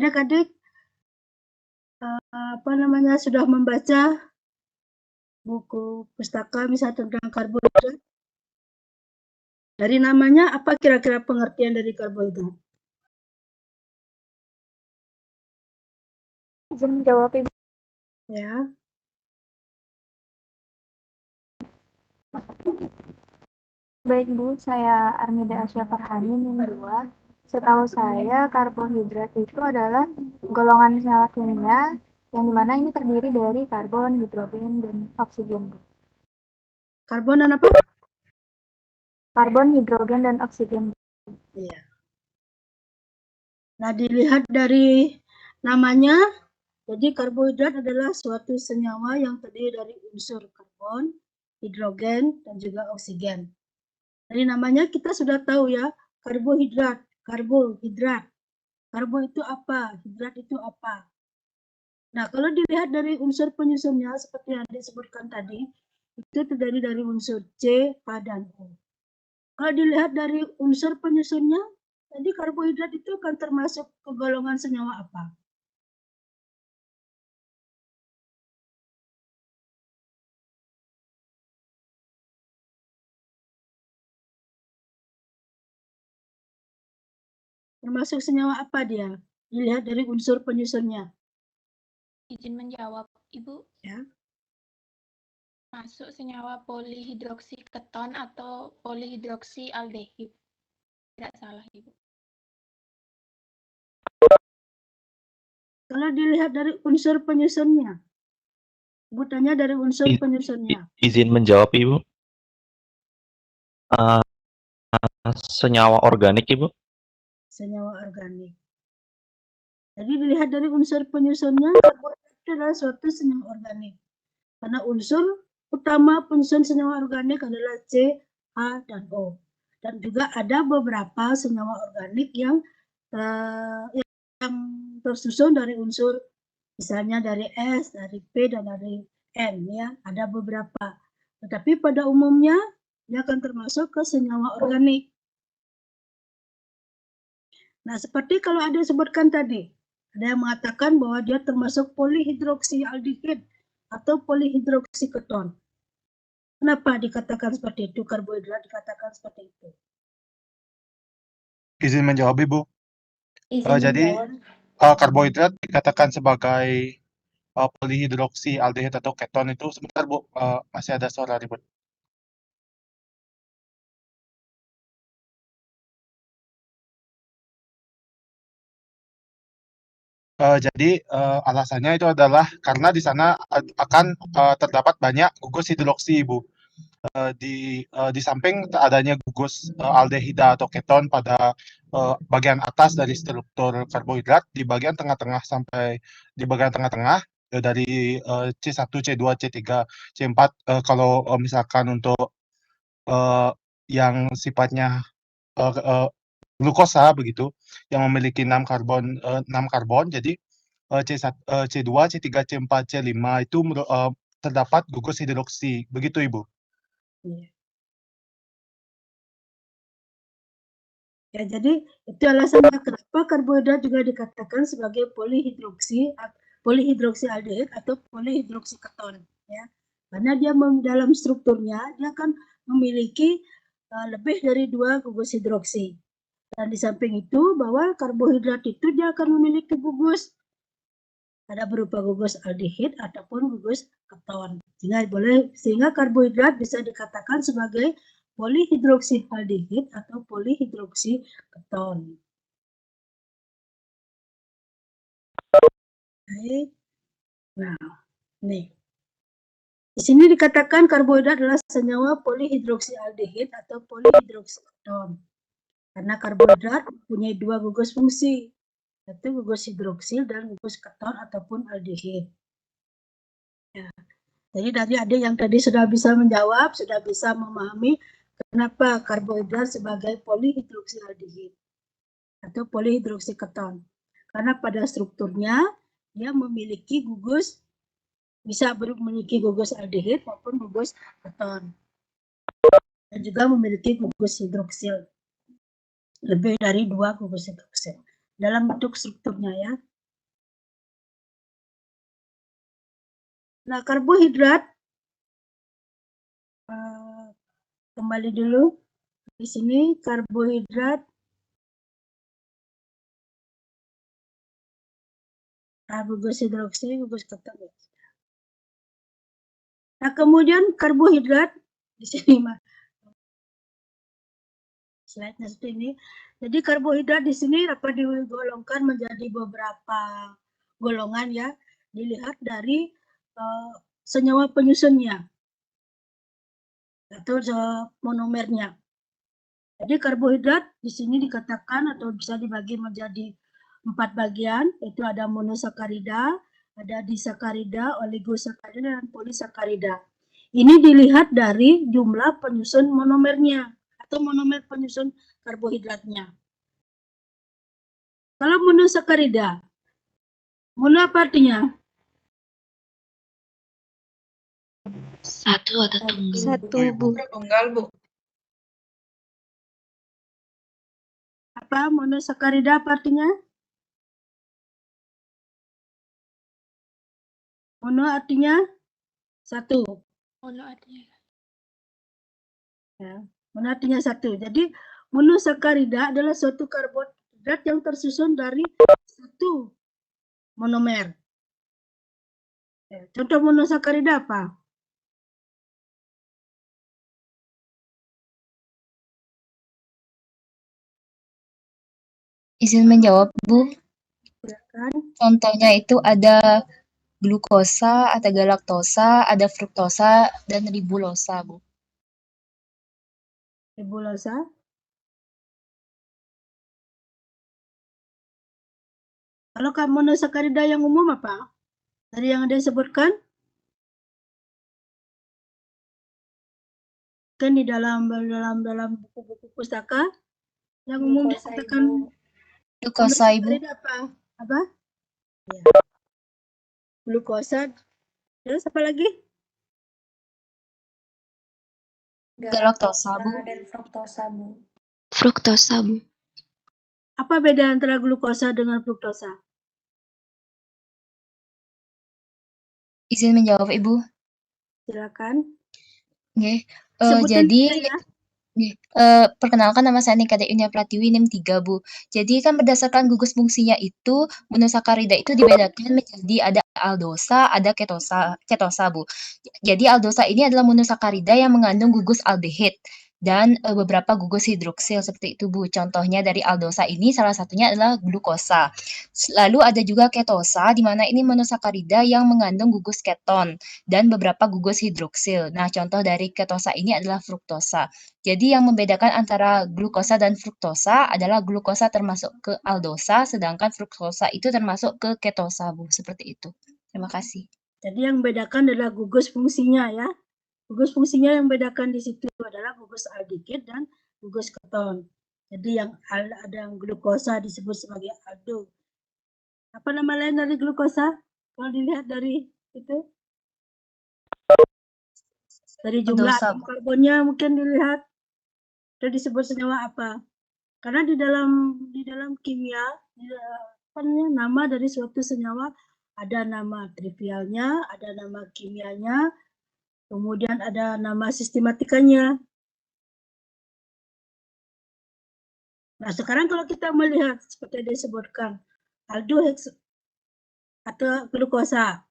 adik-adik sudah membaca buku pustaka misalnya tentang karbohidrat? Dari namanya apa kira-kira pengertian dari karbohidrat? Izin menjawab, Ibu. Ya. Baik, Bu. Saya Armida Asya Farhani, NIM 2. Setahu saya, karbohidrat itu adalah golongan senyawa kimia yang dimana ini terdiri dari karbon, hidrogen, dan oksigen. Karbon dan apa? Karbon, hidrogen, dan oksigen. Iya. Nah, dilihat dari namanya, jadi karbohidrat adalah suatu senyawa yang terdiri dari unsur karbon, hidrogen, dan juga oksigen. Dari namanya kita sudah tahu ya, karbohidrat. Karbo itu apa? Hidrat itu apa? Nah, kalau dilihat dari unsur penyusunnya seperti yang disebutkan tadi, itu terdiri dari unsur C, H, dan O. Kalau dilihat dari unsur penyusunnya, jadi karbohidrat itu akan termasuk ke golongan senyawa apa? Termasuk senyawa apa dia? Dilihat dari unsur penyusunnya. Izin menjawab, Ibu. Ya. Masuk senyawa polihidroksiketon atau polihidroksialdehid. Tidak salah, Ibu. Kalau dilihat dari unsur penyusunnya, Ibu tanya dari unsur penyusunnya. Izin menjawab, Ibu. Senyawa organik, Ibu. Senyawa organik. Jadi dilihat dari unsur penyusunnya, karbohidrat itu adalah suatu senyawa organik. Karena unsur utama penyusun senyawa organik adalah C, H, dan O. Dan juga ada beberapa senyawa organik yang tersusun dari unsur, misalnya dari S, dari P, dan dari N, ya, ada beberapa. Tetapi pada umumnya dia akan termasuk ke senyawa organik. Nah, seperti kalau ada disebutkan tadi, ada yang mengatakan bahwa dia termasuk polihidroksialdehid atau polihidroksiketon. Kenapa dikatakan seperti itu? Karbohidrat dikatakan seperti itu. Izin menjawab, Ibu. Jadi karbohidrat dikatakan sebagai polihidroksialdehid atau keton itu, sebentar Bu, masih ada suara ribut. Jadi alasannya itu adalah karena di sana akan terdapat banyak gugus hidroksi, Ibu. Di samping adanya gugus aldehida atau keton pada bagian atas dari struktur karbohidrat, di bagian tengah-tengah sampai di bagian tengah-tengah dari C1, C2, C3, C4 kalau misalkan untuk yang sifatnya glukosa begitu yang memiliki 6 karbon, jadi C1, C2, C3, C4, C5 itu terdapat gugus hidroksi, begitu Ibu. Ya, jadi itu alasannya kenapa karbohidrat juga dikatakan sebagai polihidroksialdehid atau polihidroksiketon, ya. Karena dia dalam strukturnya dia akan memiliki lebih dari 2 gugus hidroksi. Dan di samping itu bahwa karbohidrat itu dia akan memiliki gugus, ada berupa gugus aldehid ataupun gugus keton. Sehingga karbohidrat bisa dikatakan sebagai polihidroksialdehid atau polihidroksiketon. Baik. Nah, nih. Di sini dikatakan karbohidrat adalah senyawa polihidroksialdehid atau polihidroksiketon. Karena karbohidrat mempunyai 2 gugus fungsi, yaitu gugus hidroksil dan gugus keton ataupun aldehid. Ya. Jadi dari adik yang tadi sudah bisa menjawab, sudah bisa memahami kenapa karbohidrat sebagai polihidroksialdehid atau polihidroksiketon. Karena pada strukturnya dia memiliki gugus, bisa memiliki gugus aldehid maupun gugus keton. Dan juga memiliki gugus hidroksil. Lebih dari 2 gugus hidroksil dalam bentuk strukturnya, ya. Nah, karbohidrat kembali dulu di sini karbohidrat gugus hidroksi, gugus keton. Nah, kemudian karbohidrat di sini slide-nya seperti ini. Jadi karbohidrat di sini dapat digolongkan menjadi beberapa golongan ya, dilihat dari senyawa penyusunnya atau monomernya. Jadi karbohidrat di sini dikatakan atau bisa dibagi menjadi 4 bagian, yaitu ada monosakarida, ada disakarida, oligosakarida, dan polisakarida. Ini dilihat dari jumlah penyusun monomernya atau monomer penyusun karbohidratnya. Kalau monosakarida, mono apa artinya? Satu atau tunggal? Satu, Bu. Tunggal, Bu. Apa monosakarida apa artinya? Mono artinya satu. Mono artinya. Ya, mono artinya satu. Jadi monosakarida adalah suatu karbohidrat yang tersusun dari satu monomer. Contoh monosakarida apa? Izin menjawab, Bu. Silakan. Contohnya itu ada glukosa, ada galaktosa, ada fruktosa, dan ribulosa, Bu. Ribulosa. Kalau monosakarida yang umum apa? Dari yang ada disebutkan? Kan di dalam buku-buku pustaka yang umum Glukosa, dikatakan Ibu. Glukosa, Ibu. monosakarida apa? Apa? Ya. Glukosa. Terus apa lagi? Galaktosa, Bu. Dan fruktosa, Bu. Fruktosa, Bu. Apa beda antara glukosa dengan fruktosa? Izin menjawab, Ibu. Silakan. Oke. Sebutan Jadi, ya. perkenalkan nama saya Nikade Unia Pratiwi, NIM 3, Bu. Jadi kan berdasarkan gugus fungsinya itu, monosakarida itu dibedakan menjadi ada aldosa, ada ketosa, Bu. Jadi aldosa ini adalah monosakarida yang mengandung gugus aldehid dan beberapa gugus hidroksil seperti itu, Bu. Contohnya dari aldosa ini salah satunya adalah glukosa. Lalu ada juga ketosa, di mana ini monosakarida yang mengandung gugus keton dan beberapa gugus hidroksil. Nah, contoh dari ketosa ini adalah fruktosa. Jadi yang membedakan antara glukosa dan fruktosa adalah glukosa termasuk ke aldosa, sedangkan fruktosa itu termasuk ke ketosa, Bu. Seperti itu. Terima kasih. Jadi yang membedakan adalah gugus fungsinya ya. Gugus fungsinya yang membedakan di situ adalah gugus aldehid dan gugus keton. Jadi yang ada yang glukosa disebut sebagai aldo. Apa nama lain dari glukosa? Kalau dilihat dari itu, dari jumlah Aldosa, atom karbonnya mungkin dilihat itu disebut senyawa apa? Karena di dalam kimia, nama dari suatu senyawa ada nama trivialnya, ada nama kimianya, kemudian ada nama sistematikanya. Nah, sekarang kalau kita melihat seperti yang disebutkan, aldoheks atau glukosa.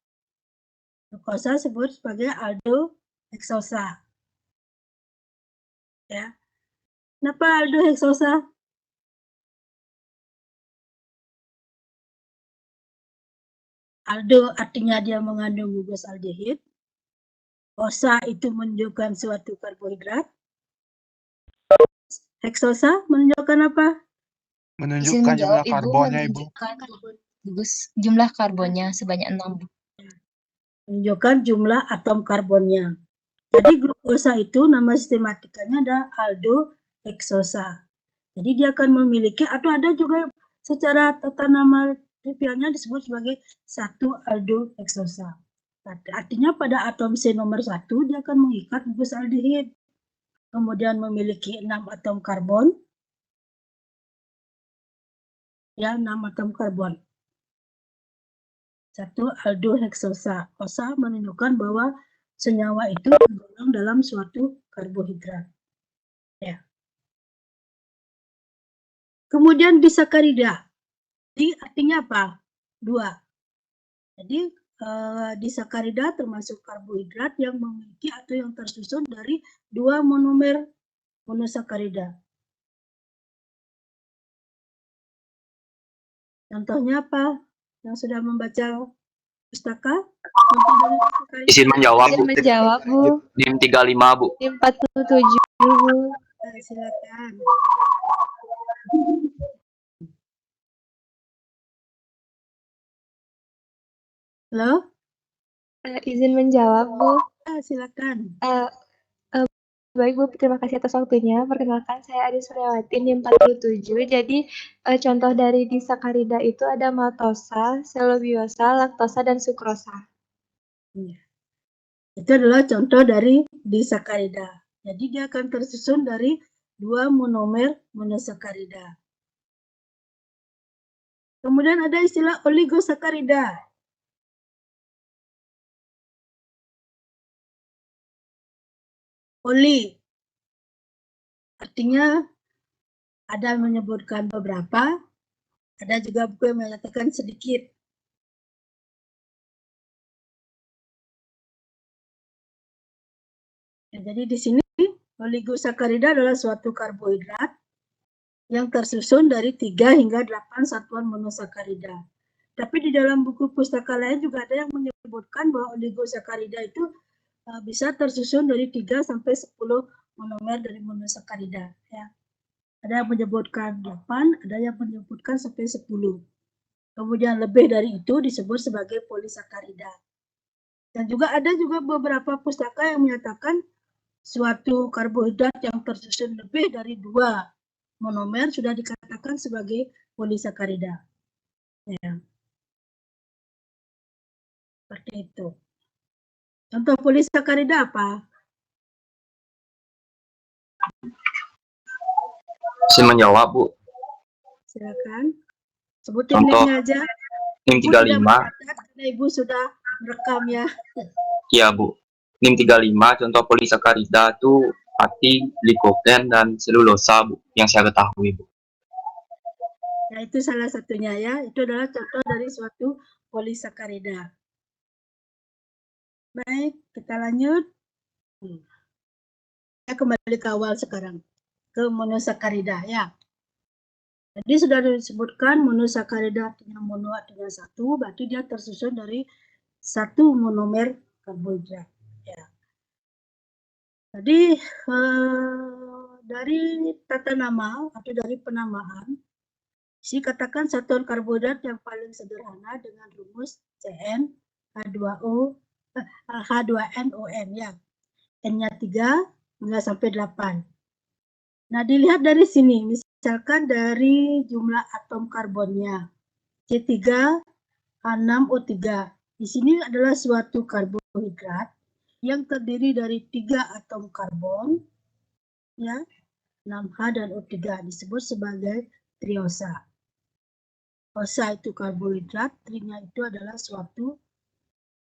Glukosa disebut sebagai aldoheksosa. Ya. Kenapa aldoheksosa? Aldo artinya dia mengandung gugus aldehid. Osa itu menunjukkan suatu karbohidrat. Heksosa menunjukkan apa? Menunjukkan jumlah Ibu, karbonnya, Ibu. menunjukkan gugus jumlah karbonnya sebanyak 6, Bu. Menunjukkan jumlah atom karbonnya. Jadi glukosa itu nama sistematikanya adalah aldoheksosa. Jadi dia akan memiliki atau ada juga secara tata nama trivialnya disebut sebagai satu aldoheksosa. Artinya pada atom C nomor 1 dia akan mengikat gugus aldehid. Kemudian memiliki 6 atom karbon. Ya, 6 atom karbon. Satu aldoheksosa. Osa menunjukkan bahwa senyawa itu tergolong dalam suatu karbohidrat. Ya. Kemudian disakarida. Jadi artinya apa? Dua. Jadi disakarida termasuk karbohidrat yang memiliki atau yang tersusun dari dua monomer monosakarida. Contohnya apa? Yang sudah membaca pustaka? Contoh dari disakarida. Izin menjawab, Bu. Izin menjawab, Bu. NIM 35, Bu. NIM 47, Bu. Silakan. Halo? Izin menjawab, Bu. Silakan. Baik, Bu. Terima kasih atas waktunya. Perkenalkan, saya Adi Suryawati, NIM 47. Jadi, contoh dari disakarida itu ada maltosa, selubiosa, laktosa, dan sukrosa. Itu adalah contoh dari disakarida. Jadi dia akan tersusun dari dua monomer monosakarida. Kemudian ada istilah oligosakarida. Oli artinya ada menyebutkan beberapa, ada juga buku yang menyatakan sedikit. Ya, jadi di sini oligosakarida adalah suatu karbohidrat yang tersusun dari 3 hingga 8 satuan monosakarida. Tapi di dalam buku pustaka lain juga ada yang menyebutkan bahwa oligosakarida itu bisa tersusun dari 3 sampai 10 monomer dari monosakarida. Ya. Ada yang menyebutkan 8, ada yang menyebutkan sampai 10. Kemudian lebih dari itu disebut sebagai polisakarida. Dan juga ada juga beberapa pustaka yang menyatakan suatu karbohidrat yang tersusun lebih dari 2 monomer sudah dikatakan sebagai polisakarida. Ya. Seperti itu. Contoh polisakarida apa? Izin menjawab, Bu. Silakan. Sebutin Contoh NIM-nya aja. NIM Ibu tidak 35. mencatat karena Ibu sudah merekam ya. Iya, Bu. NIM 35 contoh polisakarida itu pati, glikogen, dan selulosa, Bu. Yang saya ketahui, Bu. Nah, itu salah satunya ya. Itu adalah contoh dari suatu polisakarida. Baik, kita lanjut. Kita kembali ke awal sekarang. Ke monosakarida ya. Jadi sudah disebutkan monosakarida artinya mono artinya satu, berarti dia tersusun dari satu monomer karbohidrat. Ya. Jadi dari tata nama atau dari penamaan, katakan satuan karbohidrat yang paling sederhana dengan rumus CN H2O H2NON ya. N-nya 3 hingga sampai 8. Nah, dilihat dari sini, misalkan dari jumlah atom karbonnya C3 H6O3. Di sini adalah suatu karbohidrat yang terdiri dari 3 atom karbon ya, 6H dan O3 disebut sebagai triosa. Osa itu karbohidrat, trinya itu adalah suatu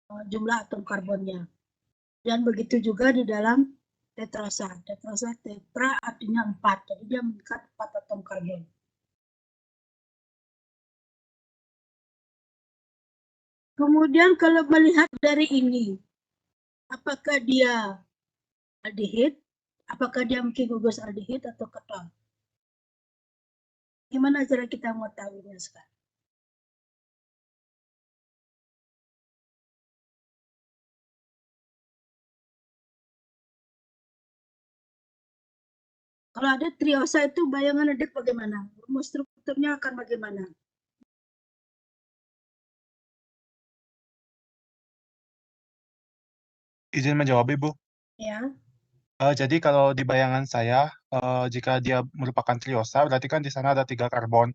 jumlah atom karbonnya. Dan begitu juga di dalam tetrasa. Tetrasa tetra artinya 4, jadi dia mengikat 4 atom karbon. Kemudian kalau melihat dari ini, apakah dia aldehid? Apakah dia mungkin gugus aldehid atau keton? Gimana cara kita mengetahuinya sekarang? Kalau ada triosa itu bayangan adik bagaimana? Rumus strukturnya akan bagaimana? Izin menjawab, Ibu. Ya. Jadi kalau di bayangan saya, jika dia merupakan triosa, berarti kan di sana ada 3 karbon.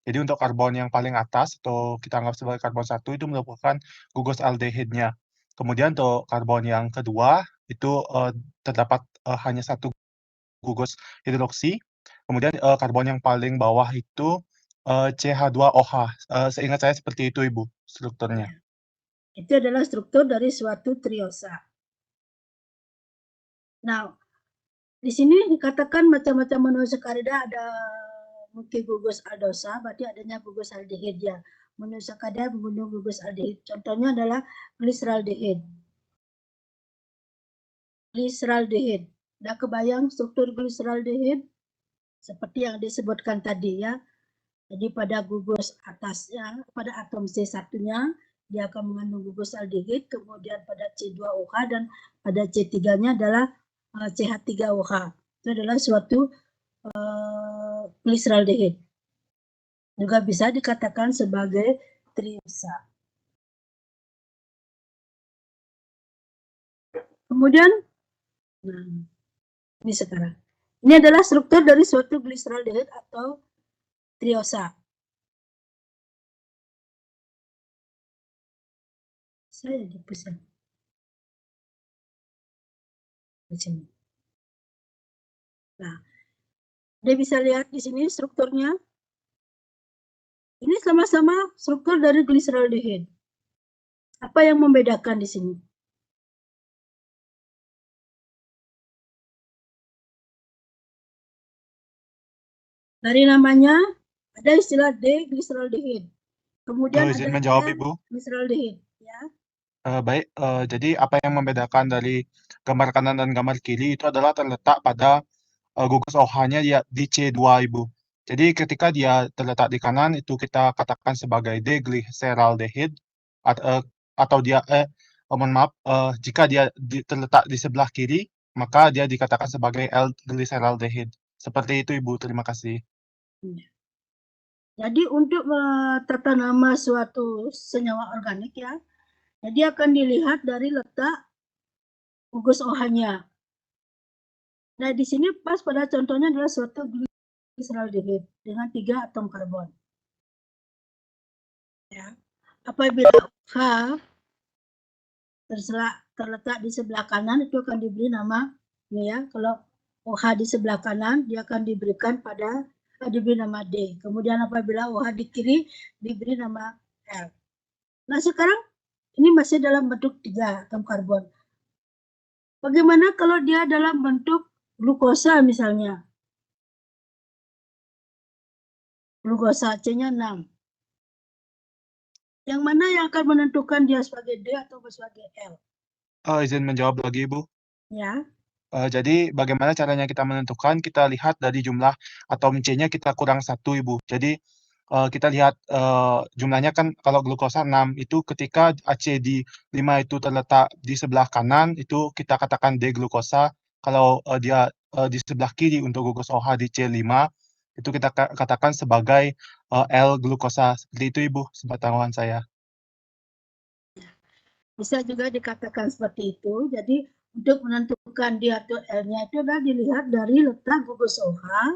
Jadi untuk karbon yang paling atas, atau kita anggap sebagai karbon 1, itu merupakan gugus aldehidnya. Kemudian untuk karbon yang kedua, itu terdapat hanya 1 gugus hidroksi. Kemudian karbon yang paling bawah itu CH2OH. Seingat saya seperti itu, Ibu, strukturnya. Itu adalah struktur dari suatu triosa. Nah, di sini dikatakan macam-macam monosakarida ada multigugus aldosa, berarti adanya gugus aldehid ya. Monosakarida mengandung gugus aldehid. Contohnya adalah gliseraldehid. Gliseraldehid. Udah kebayang struktur gliseraldehid? Seperti yang disebutkan tadi ya. Jadi pada gugus atasnya, pada atom C1-nya, dia akan mengandung gugus aldehid, kemudian pada C2OH dan pada C3-nya adalah CH3OH. Itu adalah suatu gliseraldehid. Juga bisa dikatakan sebagai triosa. Kemudian, nah, ini sekarang. Ini adalah struktur dari suatu gliseraldehid atau triosa. Saya dipusing. Nah, Anda bisa lihat di sini strukturnya. Ini sama-sama struktur dari gliseraldehid. Apa yang membedakan di sini? Dari namanya ada istilah D-gliseraldehid. Kemudian izin ada menjawab, Ibu. L-gliseraldehid. Ya. Baik, jadi apa yang membedakan dari gambar kanan dan gambar kiri itu adalah terletak pada gugus OH-nya di C2, Ibu. Jadi ketika dia terletak di kanan itu kita katakan sebagai D-gliseraldehid atau dia mohon maaf, jika dia terletak di sebelah kiri maka dia dikatakan sebagai L-gliseraldehid. Seperti itu, Ibu. Terima kasih. Jadi untuk tata nama suatu senyawa organik ya, jadi akan dilihat dari letak gugus OH-nya. Nah, di sini pas pada contohnya adalah suatu gliseraldehid dengan 3 atom karbon. Ya. Apabila OH terletak di sebelah kanan itu akan diberi nama ini ya. Kalau OH di sebelah kanan dia akan diberi nama D. Kemudian apabila OH di kiri diberi nama L. Nah, sekarang ini masih dalam bentuk 3 atom karbon. Bagaimana kalau dia dalam bentuk glukosa misalnya? Glukosa C-nya 6. Yang mana yang akan menentukan dia sebagai D atau sebagai L? Izin menjawab lagi, Ibu. Ya. Jadi bagaimana caranya kita menentukan? Kita lihat dari jumlah atom C-nya kita kurang 1, Ibu. Jadi kita lihat jumlahnya kan kalau glukosa 6 itu ketika ACD5 itu terletak di sebelah kanan itu kita katakan D-glukosa. Kalau dia di sebelah kiri untuk gugus OH di C5 itu kita katakan sebagai L-glukosa. Seperti itu, Ibu, sepengetahuan saya. Bisa juga dikatakan seperti itu. Jadi untuk menentukan D atau L-nya itu adalah dilihat dari letak gugus OH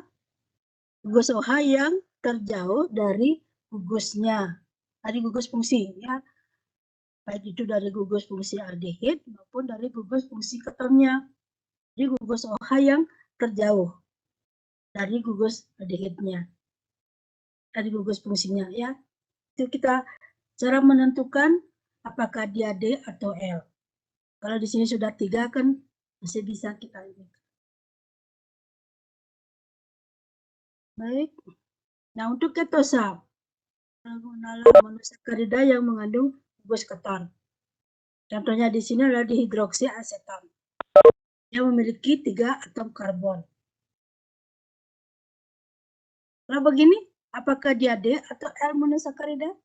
yang terjauh dari gugusnya, dari gugus fungsi ya. Baik itu dari gugus fungsi aldehid maupun dari gugus fungsi ketonnya. Jadi gugus OH yang terjauh dari gugus aldehidnya, dari gugus fungsinya ya. Itu kita cara menentukan apakah dia D atau L. Kalau di sini sudah 3 kan masih bisa kita ini. Baik. Nah, untuk ketosa, monosakarida yang mengandung gugus keton. Contohnya di sini adalah dihidroksiaseton yang memiliki 3 atom karbon. Kalau begini, apakah dia D atau L monosakarida?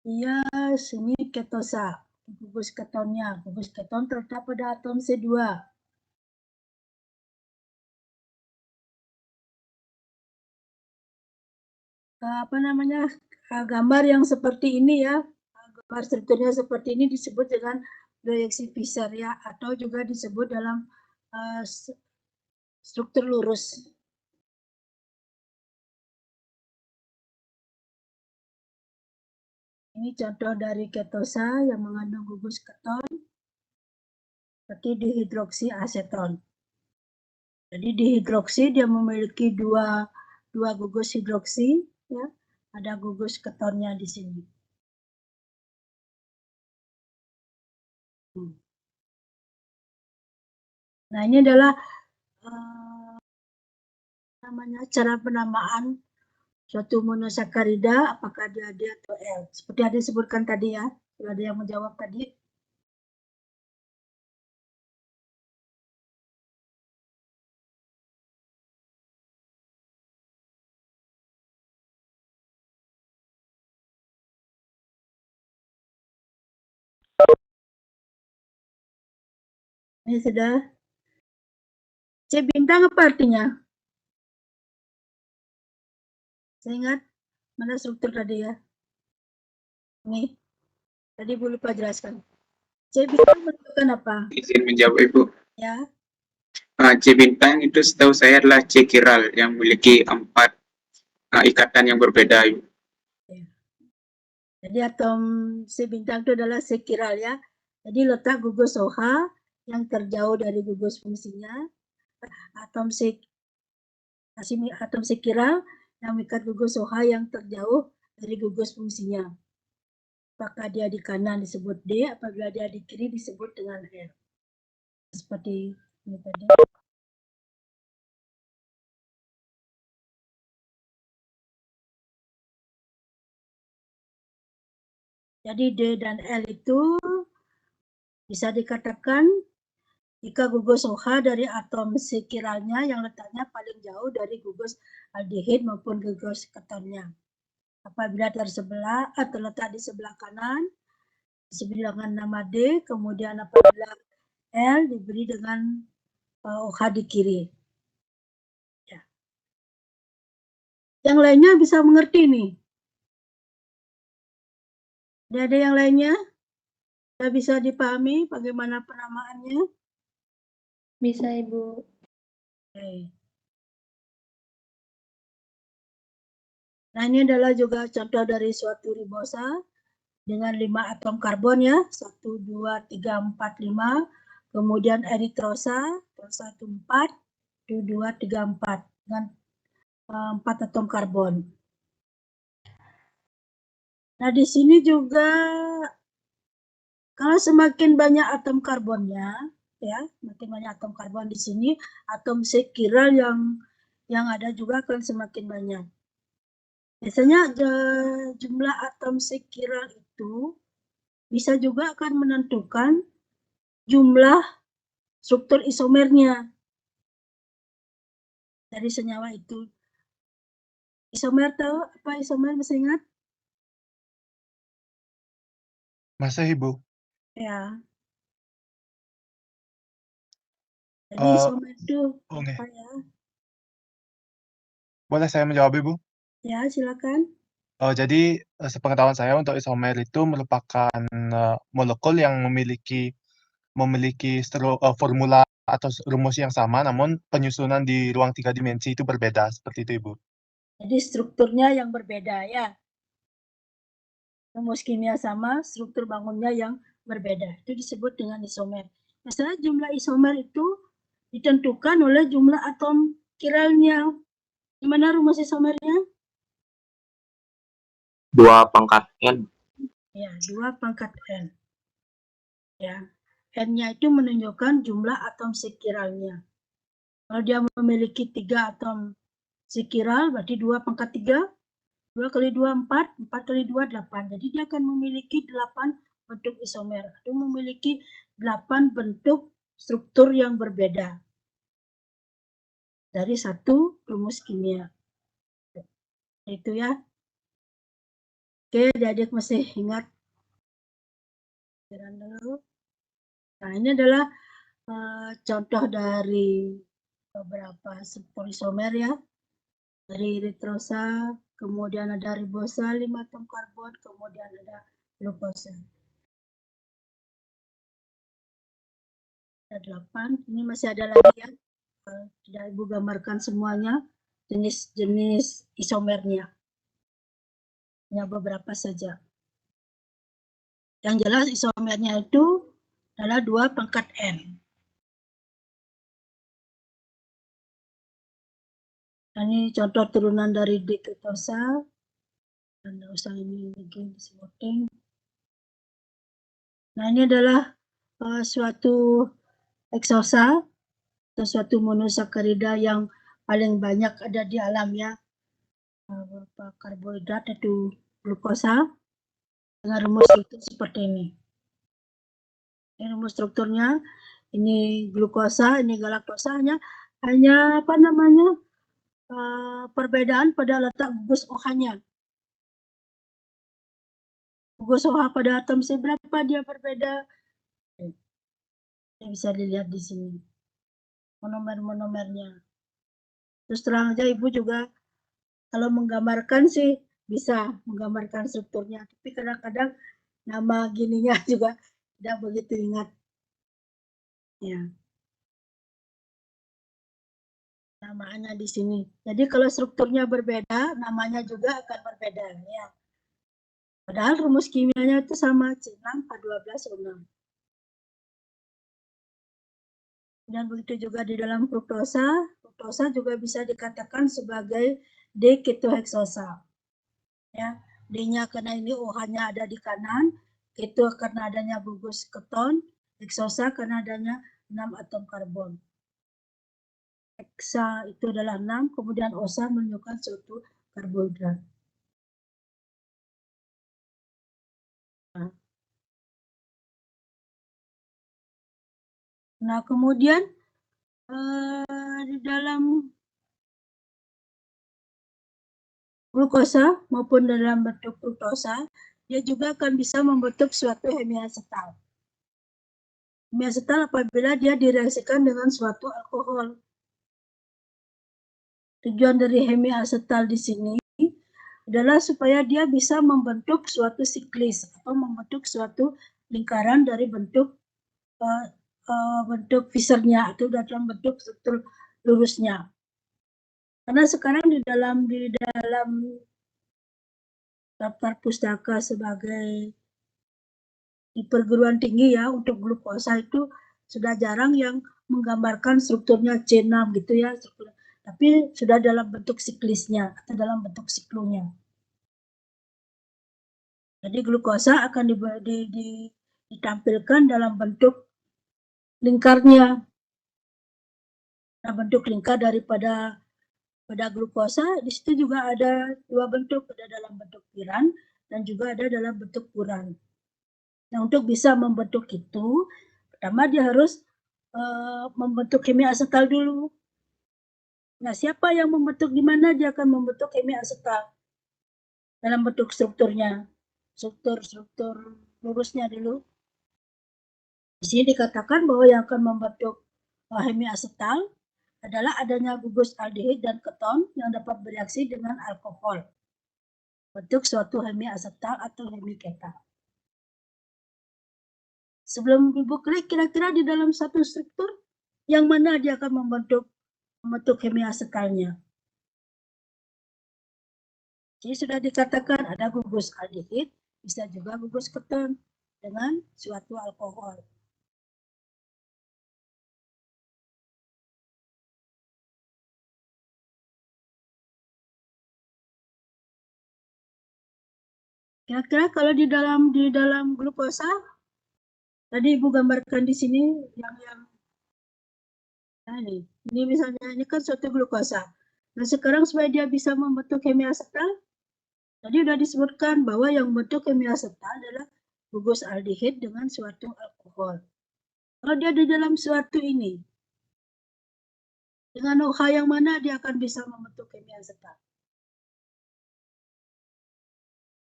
Iya, sini ketosa. Gugus ketonnya. Gugus keton terletak pada atom C2. Gambar yang seperti ini ya, gambar strukturnya seperti ini disebut dengan proyeksi Fischer ya, atau juga disebut dalam struktur lurus. Ini contoh dari ketosa yang mengandung gugus keton seperti dihidroksiaseton. Jadi dihidroksi dia memiliki dua gugus hidroksi, ya. Ada gugus ketonnya di sini. Nah, ini adalah namanya cara penamaan suatu monosakarida, apakah dia D atau L. Seperti ada disebutkan tadi ya, sudah ada yang menjawab tadi. Ini sudah. C bintang apa artinya? Saya ingat mana struktur tadi ya? Ini. Tadi Bu lupa jelaskan. C bintang menentukan apa? Izin menjawab Ibu. Ya. C bintang itu setahu saya adalah C kiral yang memiliki 4 ikatan yang berbeda Ibu. Jadi atom C bintang itu adalah C kiral ya. Jadi letak gugus OH yang terjauh dari gugus fungsinya. Atom C kiral yang mengikat gugus OH yang terjauh dari gugus fungsinya. Apakah dia di kanan disebut D, apabila dia di kiri disebut dengan L. Seperti ini tadi. Jadi D dan L itu bisa dikatakan jika gugus OH dari atom C kiralnya yang letaknya paling jauh dari gugus aldehid maupun gugus ketonnya. Apabila tersebelah atau letak di sebelah kanan, diberi dengan nama D, kemudian apabila L diberi dengan OH di kiri. Ya. Yang lainnya bisa mengerti nih. Ada yang lainnya? Sudah bisa dipahami bagaimana penamaannya? Bisa Ibu. Oke. Nah, ini adalah juga contoh dari suatu ribosa dengan 5 atom karbon ya, 1, 2, 3, 4, 5. Kemudian eritrosa, 1, 4, 2, 3, 4 dengan 4 atom karbon. Nah, di sini juga kalau semakin banyak atom karbonnya, ya, semakin banyak atom karbon di sini, atom C kiral yang ada juga akan semakin banyak. Biasanya jumlah atom C kiral itu bisa juga akan menentukan jumlah struktur isomernya dari senyawa itu. Isomer tahu apa isomer, masih ingat? Masih Ibu. Ya. Jadi isomer itu apa ya? Boleh saya menjawab Ibu? Ya, silakan. Jadi sepengetahuan saya untuk isomer itu merupakan molekul yang memiliki formula atau rumus yang sama, namun penyusunan di ruang 3 dimensi itu berbeda, seperti itu Ibu. Jadi strukturnya yang berbeda ya. Rumus kimia sama, struktur bangunnya yang berbeda. Itu disebut dengan isomer. Masalah jumlah isomer itu ditentukan oleh jumlah atom kiralnya. Gimana rumus isomernya? 2 pangkat N. Ya, 2 pangkat N. Ya, N-nya itu menunjukkan jumlah atom sekiralnya. Kalau dia memiliki 3 atom sekiral, berarti 2 pangkat 3. 2 kali 2, 4. 4 kali 2, 8. Jadi dia akan memiliki 8 bentuk isomer. Itu memiliki 8 bentuk struktur yang berbeda. Dari satu rumus kimia. Itu ya. Oke, adik-adik masih ingat. Nah, ini adalah contoh dari beberapa struktur isomer ya. Dari eritrosa, kemudian ada ribosa 5 atom karbon, kemudian ada glukosa. Ada 8, ini masih ada lagi ya. Tidak Ibu gambarkan semuanya jenis-jenis isomernya. Hanya beberapa saja. Yang jelas isomernya itu adalah 2 pangkat N. Nah, ini contoh turunan dari D-ketosa. Dan nggak usah ini lagi disebutin. Nah, ini adalah suatu eksosa atau suatu monosakarida yang paling banyak ada di alam ya, berupa karbohidrat yaitu glukosa dengan rumus struktur seperti ini. Ini rumus strukturnya, ini glukosa, ini galaktosa, hanya apa namanya, perbedaan pada letak gugus OH-nya. Gugus OH pada atom C berapa dia berbeda? Bisa dilihat di sini monomer-monomernya. Terus terang aja Ibu juga kalau menggambarkan sih bisa menggambarkan strukturnya, tapi kadang-kadang nama gininya juga tidak begitu ingat. Ya. Namanya di sini. Jadi kalau strukturnya berbeda, namanya juga akan berbeda ya. Padahal rumus kimianya itu sama, C6H12O6. Dan begitu juga di dalam fruktosa, fruktosa juga bisa dikatakan sebagai D-ketoheksosa. Ya, D-nya karena ini OH-nya ada di kanan, keto karena adanya gugus keton, heksosa karena adanya 6 atom karbon. Heksa itu adalah 6, kemudian osa menunjukkan suatu karbohidrat. Nah, kemudian di dalam glukosa maupun dalam bentuk fruktosa, dia juga akan bisa membentuk suatu hemiasetal. Hemiasetal apabila dia direaksikan dengan suatu alkohol. Tujuan dari hemiasetal di sini adalah supaya dia bisa membentuk suatu siklis atau membentuk suatu lingkaran dari bentuk fisernya atau dalam bentuk struktur lurusnya. Karena sekarang di dalam daftar pustaka sebagai di perguruan tinggi ya untuk glukosa itu sudah jarang yang menggambarkan strukturnya C6 gitu ya, tapi sudah dalam bentuk siklisnya atau dalam bentuk siklonya. Jadi glukosa akan ditampilkan dalam bentuk lingkarnya. Nah, bentuk lingkar daripada glukosa di situ juga ada 2 bentuk, ada dalam bentuk piran dan juga ada dalam bentuk puran. Nah, untuk bisa membentuk itu, pertama dia harus membentuk hemiasetal dulu. Nah, siapa yang membentuk di mana dia akan membentuk hemiasetal dalam bentuk strukturnya, struktur lurusnya dulu. Di sini dikatakan bahwa yang akan membentuk hemiasetal adalah adanya gugus aldehid dan keton yang dapat bereaksi dengan alkohol. Bentuk suatu hemiasetal atau hemiketa. Sebelum Ibu klik, kira-kira di dalam satu struktur, yang mana dia akan membentuk hemiasetalnya. Jadi sudah dikatakan ada gugus aldehid, bisa juga gugus keton dengan suatu alkohol. Kira-kira kalau di dalam glukosa, tadi Ibu gambarkan di sini yang nah ini misalnya ini kan suatu glukosa. Nah, sekarang supaya dia bisa membentuk hemiasetal, tadi sudah disebutkan bahwa yang membentuk hemiasetal adalah gugus aldehid dengan suatu alkohol. Kalau dia di dalam suatu ini, dengan OH yang mana dia akan bisa membentuk hemiasetal?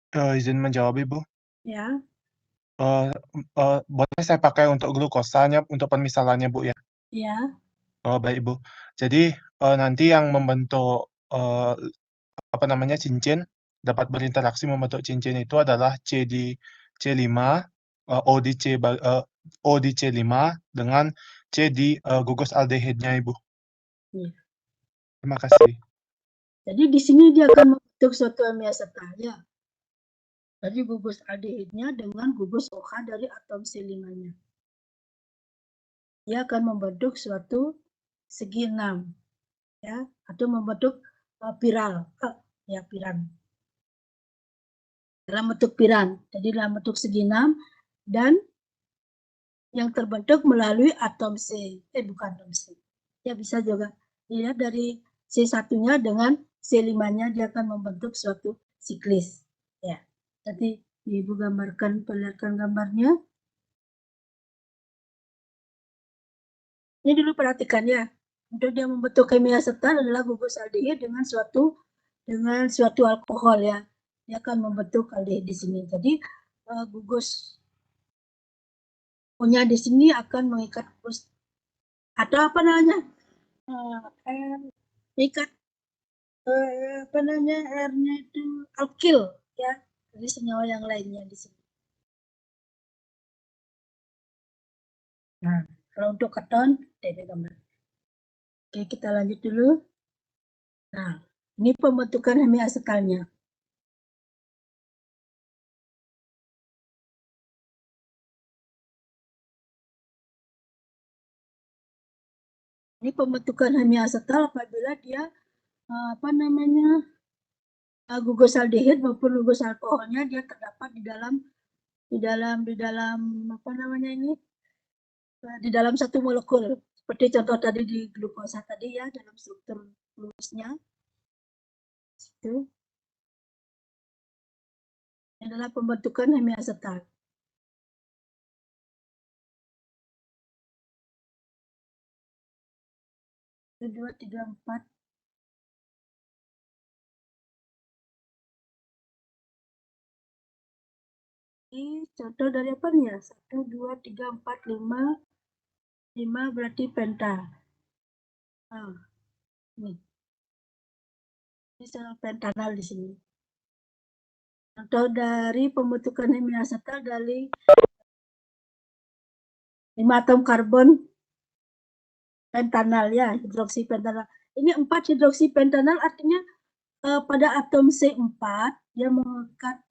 Izin menjawab Ibu. Ya. Boleh saya pakai untuk glukosanya untuk pemisalannya Bu ya? Ya. Oh baik Ibu. Jadi nanti yang membentuk cincin dapat berinteraksi membentuk cincin itu adalah C di C5, O di C5 dengan C di gugus aldehidnya Ibu. Ya. Terima kasih. Jadi di sini dia akan membentuk suatu hemiasetal ya. Jadi gugus aldehidnya dengan gugus OH dari atom C5-nya. Dia akan membentuk suatu segi 6, ya, atau membentuk piral, ya piran. Dalam bentuk piran, jadi dalam bentuk segi 6 dan yang terbentuk melalui atom C, bukan atom C. Ya bisa juga dilihat dari C1-nya dengan C5-nya dia akan membentuk suatu siklis. Ya, jadi Ibu gambarkan, perlihatkan gambarnya. Ini dulu perhatikan ya. Untuk dia membentuk kimia asetal adalah gugus aldehid dengan suatu alkohol ya. Dia akan membentuk aldehid di sini. Jadi gugus punya di sini akan mengikat gugus atau apa namanya? Mengikat apa namanya? R-nya itu alkil ya. Jadi senyawa yang lainnya di sini. Nah, kalau untuk keton, gambar. Oke, kita lanjut dulu. Nah, ini pembentukan hemiasetalnya. Ini pembentukan hemiasetal apabila dia apa namanya gugus aldehid maupun gugus alkoholnya dia terdapat di dalam apa namanya ini di dalam satu molekul seperti contoh tadi di glukosa tadi ya dalam struktur glukusnya itu adalah pembentukan hemiasetal. Dua, tiga, empat. Ini contoh dari apa nih ya? 1, 2, 3, 4, 5. 5 berarti penta. Nah, ini sel pentanal di sini. Contoh dari pembentukan hemiasetal dari 5 atom karbon pentanal ya, hidroksipentanal. Ini 4 hidroksipentanal artinya pada atom C4 dia mengikat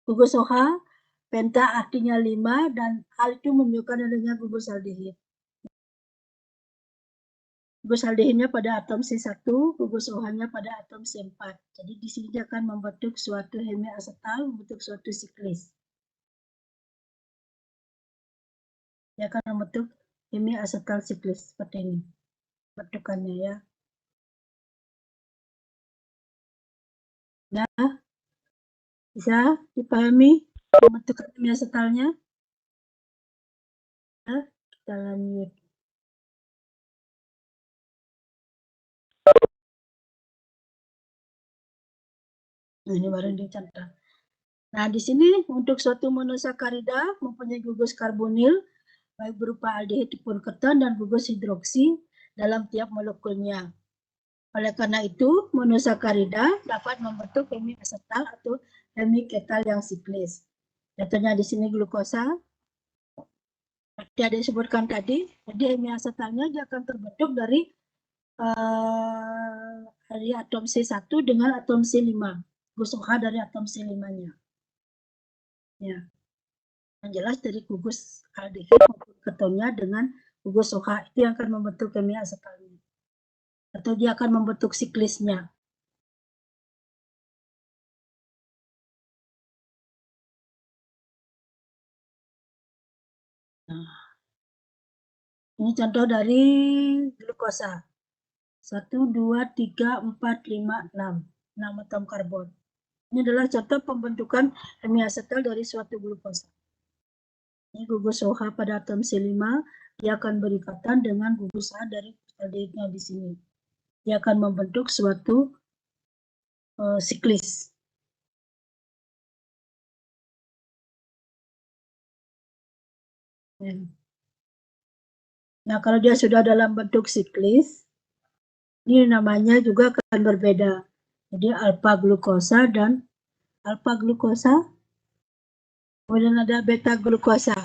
gugus OH, penta artinya 5 dan hal itu menunjukkan adanya gugus aldehid. Gugus aldehidnya pada atom C1, gugus OH-nya pada atom C4. Jadi di sini dia akan membentuk suatu hemiasetal, membentuk suatu siklis. Dia akan membentuk hemiasetal siklis seperti ini bentukannya ya. Nah, bisa dipahami pembentukan hemiasetalnya? Nah, kita lanjut. Nah, ini baru dicontoh. Nah, di sini untuk suatu monosakarida mempunyai gugus karbonil baik berupa aldehid maupun keton dan gugus hidroksi dalam tiap molekulnya. Oleh karena itu, monosakarida dapat membentuk hemiasetal atau hemiketal yang siklis. Contohnya di sini glukosa. Seperti ada disebutkan tadi, jadi hemiasetalnya dia akan terbentuk dari atom C1 dengan atom C5. Gugus OH dari atom C5-nya. Ya. Yang jelas dari gugus aldehid maupun ketonnya dengan gugus OH itu yang akan membentuk hemiasetalnya. Atau dia akan membentuk siklisnya. Nah, ini contoh dari glukosa. 1, 2, 3, 4, 5, 6. 6 atom karbon. Ini adalah contoh pembentukan hemiasetal dari suatu glukosa. Ini gugus OH pada atom C5, dia akan berikatan dengan gugus A dari aldehidnya di sini. Dia akan membentuk suatu siklis. Nah, kalau dia sudah dalam bentuk siklis, ini namanya juga akan berbeda. Jadi alpha glukosa dan alpha glukosa, kemudian ada beta glukosa.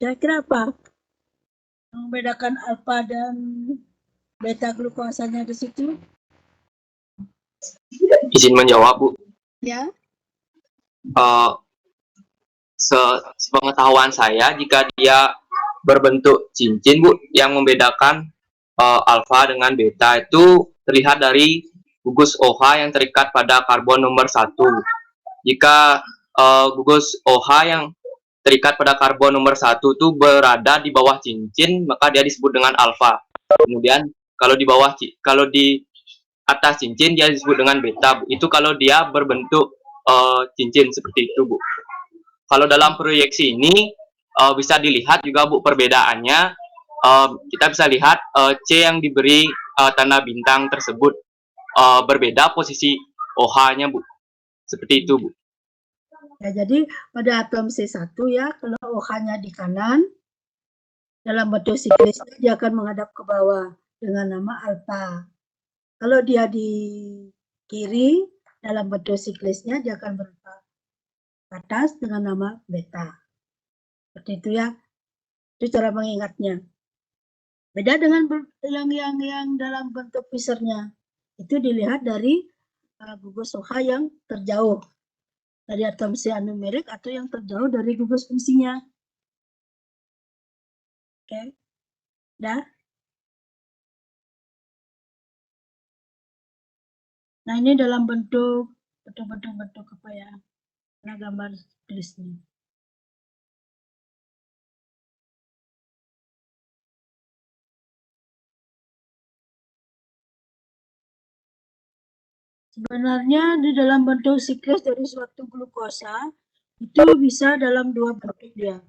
Kira-kira apa yang membedakan alpha dan beta glukosanya di situ? Izin menjawab, Bu. Ya. Sepengetahuan saya, jika dia berbentuk cincin, Bu, yang membedakan alfa dengan beta itu terlihat dari gugus OH yang terikat pada karbon nomor 1. Jika gugus OH yang terikat pada karbon nomor 1 itu berada di bawah cincin, maka dia disebut dengan alfa. Kemudian kalau di atas cincin dia disebut dengan beta, Bu. Itu kalau dia berbentuk cincin seperti itu, Bu. Kalau dalam proyeksi ini bisa dilihat juga, Bu, perbedaannya. Kita bisa lihat C yang diberi tanda bintang tersebut berbeda posisi OH-nya, Bu. Seperti itu, Bu. Ya, jadi pada atom C1 ya, kalau OH-nya di kanan, dalam bentuk siklisnya dia akan menghadap ke bawah dengan nama alfa. Kalau dia di kiri, dalam bentuk siklisnya dia akan berada ke atas dengan nama beta. Seperti itu ya. Itu cara mengingatnya. Beda dengan yang dalam bentuk Fishernya. Itu dilihat dari gugus OH yang terjauh dari atom C anumerik atau yang terjauh dari gugus fungsinya. Oke. Dah. Nah, ini dalam bentuk apa ya? Nah, gambar tulisnya. Sebenarnya di dalam bentuk siklis dari suatu glukosa itu bisa dalam dua bentuk dia.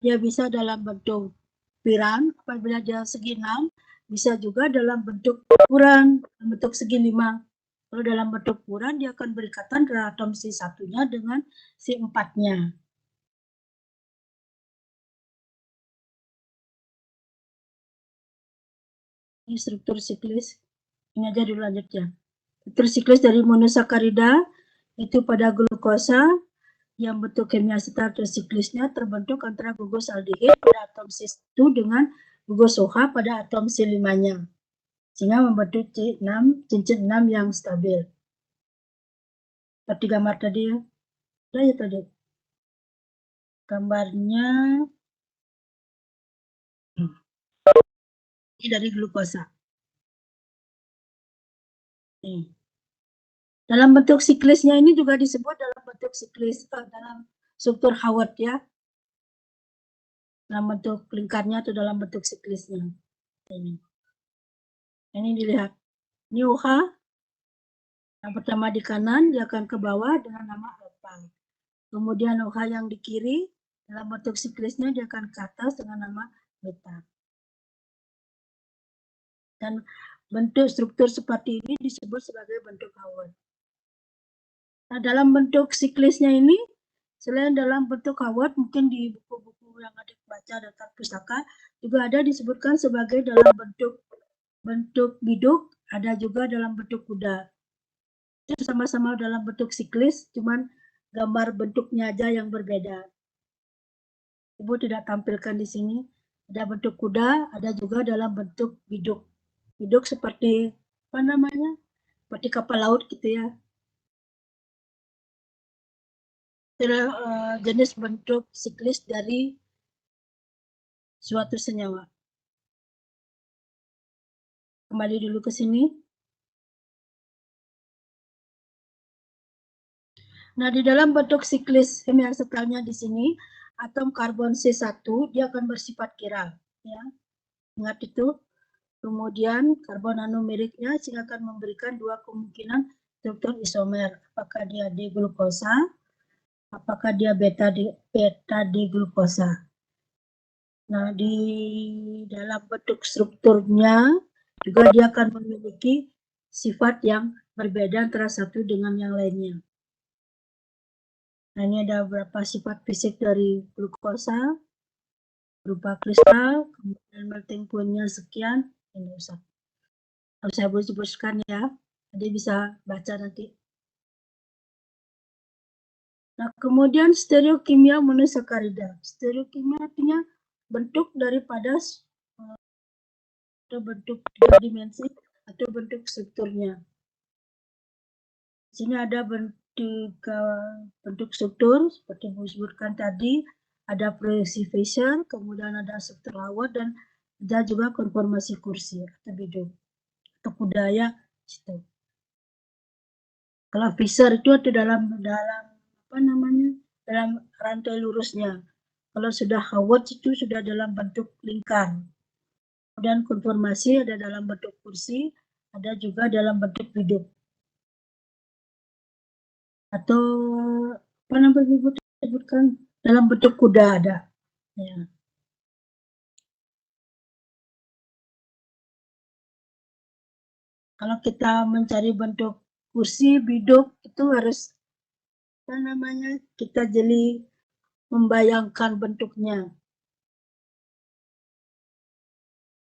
Dia bisa dalam bentuk piran apabila dia segi 6, bisa juga dalam bentuk puran, bentuk segi 5. Kalau dalam bentuk puran dia akan berikatan antara atom C1-nya dengan C4-nya. Ini struktur siklis. Ini aja dulu lanjut ya. Struktur siklis dari monosakarida itu pada glukosa yang bentuk kimia status siklisnya terbentuk antara gugus aldehid pada atom C1 dengan gugus OH pada atom C5-nya. Sehingga membentuk C6, cincin 6 yang stabil. Seperti gambar tadi ya. Udah ya tadi. Gambarnya ini dari glukosa. Nih. Dalam bentuk siklisnya ini juga disebut dalam bentuk siklis, dalam struktur Howard ya. Dalam bentuk lingkarnya atau dalam bentuk siklisnya. Ini dilihat. Ini OH. Yang pertama di kanan, dia akan ke bawah dengan nama alfa. Kemudian OH yang di kiri, dalam bentuk siklisnya dia akan ke atas dengan nama beta. Dan bentuk struktur seperti ini disebut sebagai bentuk Howard. Nah, dalam bentuk siklisnya ini, selain dalam bentuk Howard, mungkin di buku-buku yang adik baca daftar pustaka, juga ada disebutkan sebagai dalam bentuk biduk, ada juga dalam bentuk kuda. Itu sama-sama dalam bentuk siklis, cuman gambar bentuknya aja yang berbeda. Ibu tidak tampilkan di sini. Ada bentuk kuda, ada juga dalam bentuk biduk. Biduk seperti apa namanya? Seperti kapal laut gitu ya. Jenis bentuk siklis dari suatu senyawa. Kembali dulu ke sini. Nah, di dalam bentuk siklis kimia asetalnya di sini, atom karbon C1 dia akan bersifat chiral, ya. Ingat itu. Kemudian karbon anumeriknya sehingga akan memberikan dua kemungkinan struktur isomer. Apakah dia di glukosa, apakah dia beta di glukosa. Nah, di dalam bentuk strukturnya juga dia akan memiliki sifat yang berbeda antara satu dengan yang lainnya. Nah, ini ada beberapa sifat fisik dari glukosa, berupa kristal, kemudian melting point-nya sekian. Ini harus saya sebutkan ya, jadi bisa baca nanti. Nah, kemudian stereokimia monosakarida. Stereokimia artinya bentuk daripada atau bentuk 3 dimensi atau bentuk strukturnya. Di sini ada bentuk struktur seperti yang disebutkan tadi, ada proyeksi Fisher, kemudian ada struktur Howard, dan ada juga konformasi kursi atau bidung atau kudaya situ. Kalau Fisher itu ada dalam dalam rantai lurusnya. Kalau sudah Howard itu sudah dalam bentuk lingkar. Kemudian konformasi ada dalam bentuk kursi, ada juga dalam bentuk bidung. Atau apa namanya disebutkan dalam bentuk kuda ada. Ya. Kalau kita mencari bentuk kursi, bidung itu harus kita jeli membayangkan bentuknya.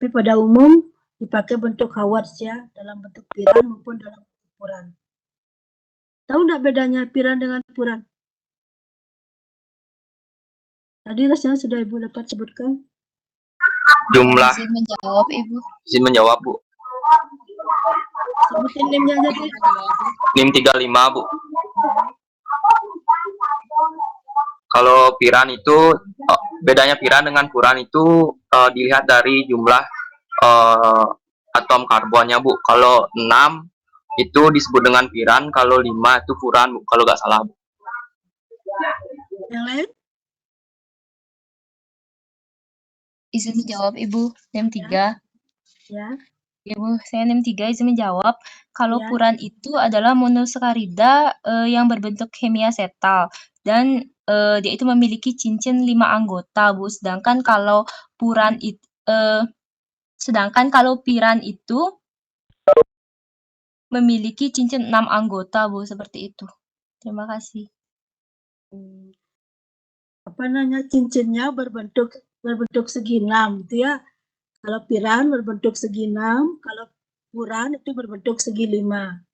Tapi pada umum dipakai bentuk Howard ya, dalam bentuk piran maupun dalam bentuk puran. Tahu nggak bedanya piran dengan puran? Tadi rasanya sudah Ibu dapat sebutkan. Jumlah. Izin menjawab, Ibu. Izin menjawab, Bu. Sebutin NIM-nya aja deh. NIM 35, Bu. Kalau piran itu, bedanya piran dengan puran itu dilihat dari jumlah atom karbonnya, Bu. Kalau 6 itu disebut dengan piran, kalau 5 itu puran, Bu. Kalau nggak salah, Bu. Yang lain? Izin menjawab, Ibu. NIM 3. Ya. Ibu, saya NIM 3 izin menjawab. Kalau Ya. puran itu adalah monosakarida yang berbentuk kimia setal. Dan dia itu memiliki cincin 5 anggota, Bu. Sedangkan kalau piran itu memiliki cincin 6 anggota, Bu. Seperti itu. Terima kasih. Cincinnya berbentuk segi 6 gitu ya. Kalau piran berbentuk segi 6, kalau puran itu berbentuk segi 5.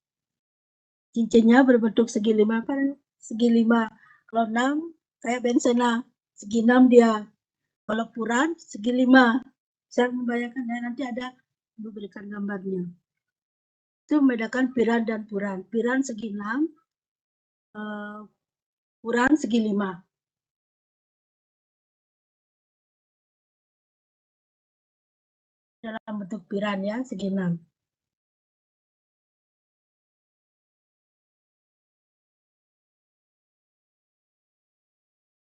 Cincinnya berbentuk segi 5 kan? Segi 5. Kalau 6 kayak bensena, segi 6 dia. Kalau puran segi 5. Saya membayangkan nanti ada memberikan gambarnya. Itu membedakan piran dan puran. Piran segi 6, puran segi 5. Dalam bentuk piran ya, segi 6.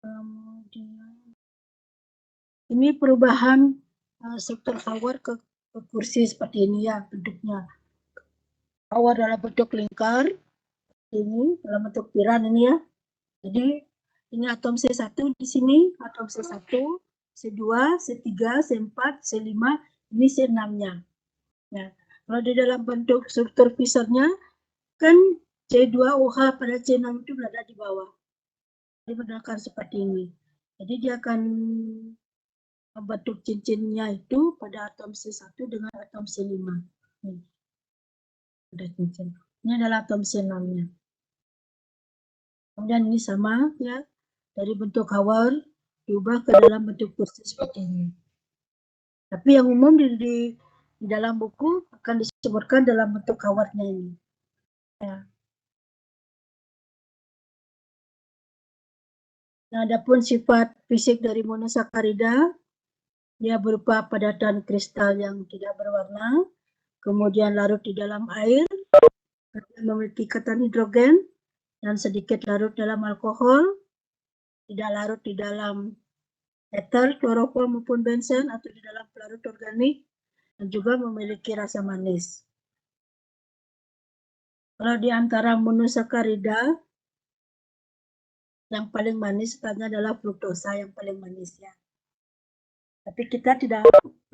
Kemudian ini perubahan struktur Howard ke kursi seperti ini ya bentuknya. Howard dalam bentuk lingkar, ini dalam bentuk piran ini ya. Jadi ini atom C1 di sini, atom C1, C2, C3, C4, C5, ini C6-nya. Nah, kalau di dalam bentuk struktur Fisher-nya kan C2OH pada C6 itu berada di bawah. Dibenarkan seperti ini. Jadi dia akan membentuk cincinnya itu pada atom C1 dengan atom C5. Nih. Ada cincin. Ini adalah atom C6-nya. Kemudian ini sama ya, dari bentuk Howard diubah ke dalam bentuk kursi seperti ini. Tapi yang umum di dalam buku akan disebutkan dalam bentuk Howard-nya ini. Ya. Nah, adapun sifat fisik dari monosakarida, dia berupa padatan kristal yang tidak berwarna, kemudian larut di dalam air, memiliki ikatan hidrogen, dan sedikit larut dalam alkohol, tidak larut di dalam ether, kloroform maupun benzen, atau di dalam pelarut organik, dan juga memiliki rasa manis. Kalau di antara monosakarida, yang paling manis katanya adalah fruktosa yang paling manis ya. Tapi kita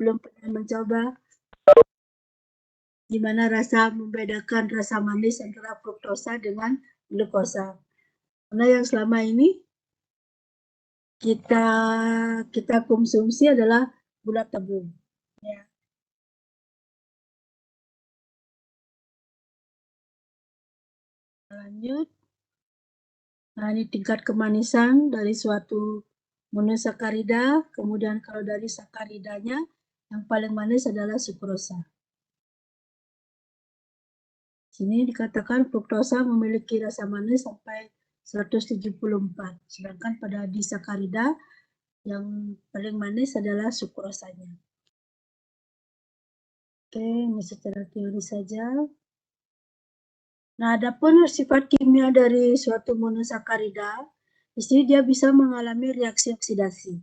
belum pernah mencoba gimana rasa membedakan rasa manis antara fruktosa dengan glukosa. Karena yang selama ini kita konsumsi adalah gula tebu. Ya. Lanjut. Nah, ini tingkat kemanisan dari suatu monosakarida. Kemudian kalau dari sakaridanya, Yang paling manis adalah sukrosa. Sini dikatakan fruktosa memiliki rasa manis sampai 174, sedangkan pada disakarida yang paling manis adalah sukrosanya. Oke, ini secara teori saja. Nah, adapun sifat kimia dari suatu monosakarida, di sini dia bisa mengalami reaksi oksidasi.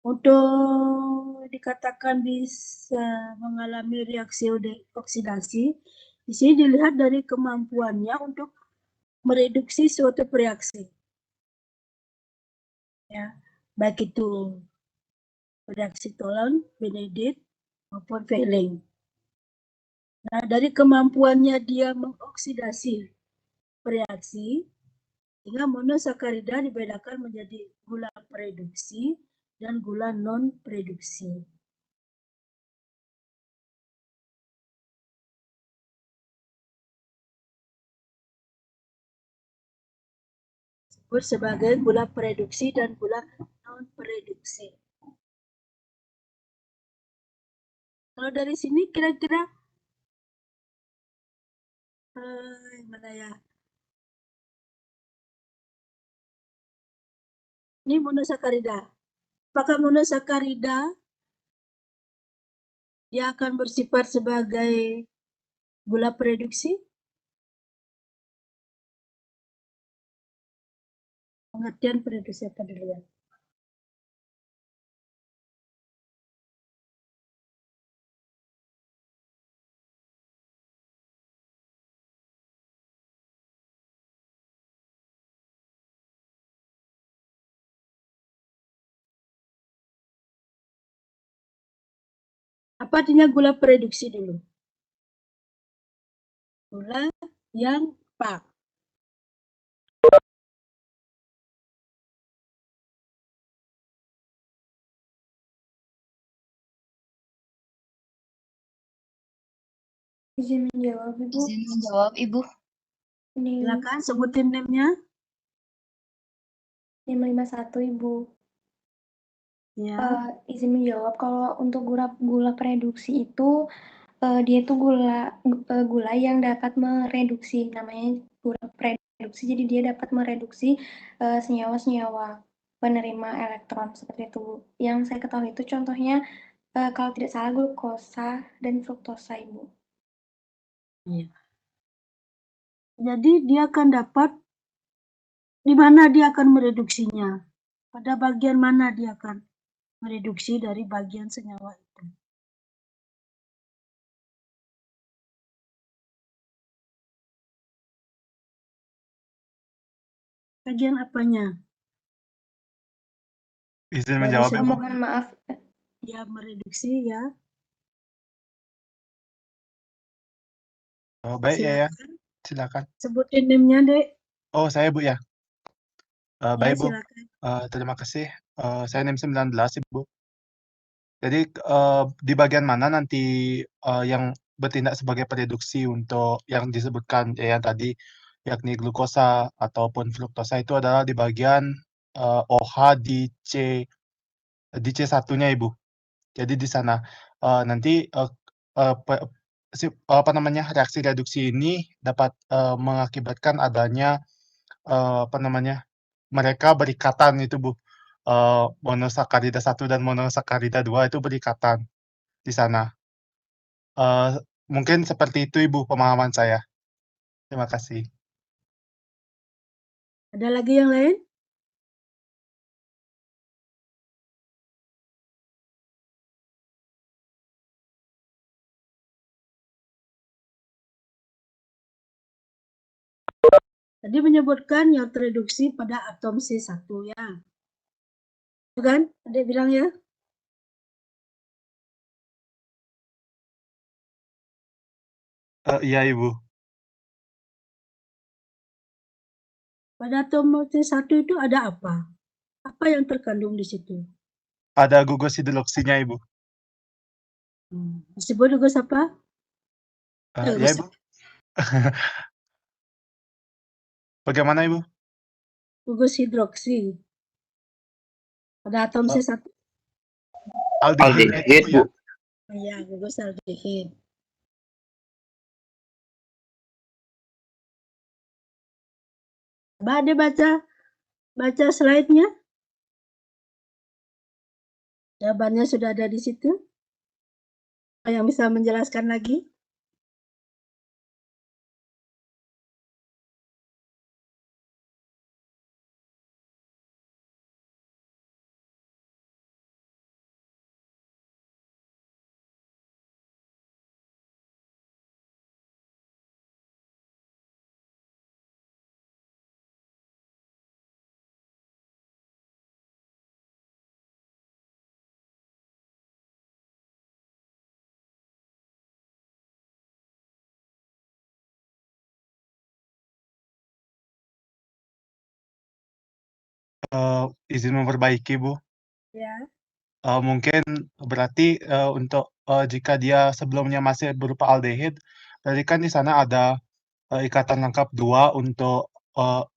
Untuk dikatakan bisa mengalami reaksi oksidasi, di sini dilihat dari kemampuannya untuk mereduksi suatu reaksi. Ya, baik itu reaksi Tollon, Benedict, maupun Fehling. Nah, dari kemampuannya dia mengoksidasi reaksi, sehingga monosakarida dibedakan menjadi gula prereduksi dan gula non-prereduksi. Disebut sebagai gula prereduksi dan gula non-prereduksi. Kalau dari sini kira-kira mana ya? Ini monosakarida. Apakah monosakarida dia akan bersifat sebagai gula prereduksi? Pengertian prereduksi apa dulu ya? Apa artinya gula prereduksi dulu? Gula yang pak. Izin menjawab, Ibu. Izin menjawab, Ibu. Silakan sebutin name-nya. 551, Ibu. Ya. Izin menjawab, kalau untuk gula prereduksi itu dia itu gula yang dapat mereduksi, namanya gula prereduksi, jadi dia dapat mereduksi senyawa-senyawa penerima elektron seperti itu. Yang saya ketahui itu contohnya kalau tidak salah glukosa dan fruktosa, Ibu. Iya. Jadi dia akan dapat di mana dia akan mereduksinya. Pada bagian mana dia akan mereduksi dari bagian senyawa itu. Bagian apanya? Izin Dari menjawab, Ibu. senyawa Mohon maaf. dia mereduksi ya. Oh, baik ya, Silakan. silakan. Sebutin name-nya, Dek. Oh, saya Bu ya. Ya, Baik Bu, silakan. terima kasih. Saya NIM 19 Ibu. Jadi di bagian mana nanti yang bertindak sebagai prereduksi untuk yang disebutkan ya yang tadi, yakni glukosa ataupun fruktosa itu adalah di bagian OH di C1-nya Ibu. Jadi di sana nanti apa namanya, reaksi reduksi ini dapat mengakibatkan adanya apa namanya, mereka berikatan itu Bu. Monosakarida 1 dan monosakarida 2 itu berikatan di sana. Mungkin seperti itu Ibu pemahaman saya. Terima kasih. Ada lagi yang lain? Tadi menyebutkan yang tereduksi pada atom C1 ya. Bukan? Adik bilang ya. Iya Ibu. Pada atom C1 itu ada apa? Apa yang terkandung di situ? Ada gugus hidroksinya Ibu. Disebut gugus apa? Ya Ibu. Bagaimana Ibu? Gugus hidroksi. Pada atom C1. Aldehid, Bu. Ya, gugus aldehid. Coba Ade baca slide-nya. Jawabannya sudah ada di situ. Ada yang bisa menjelaskan lagi? Izin memperbaiki, Bu. Ya. Mungkin berarti untuk jika dia sebelumnya masih berupa aldehid, berarti kan di sana ada ikatan lengkap 2 untuk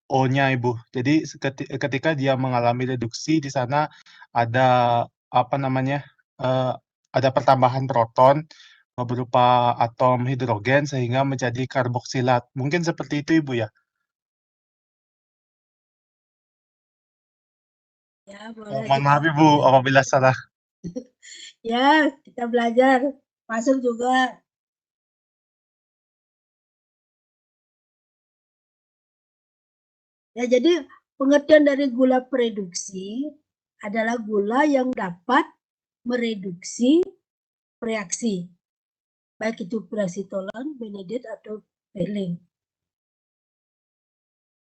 O-nya, Ibu. Jadi ketika dia mengalami reduksi di sana ada apa namanya? Ada pertambahan proton berupa atom hidrogen sehingga menjadi karboksilat. Mungkin seperti itu, Ibu ya? Ya, boleh Mohon kita maaf, Ibu, apabila salah. ya, kita belajar. Masuk juga. Ya, jadi pengertian dari gula pereduksi adalah gula yang dapat mereduksi reaksi. Baik itu Brachytolon, Benedict, atau Behling.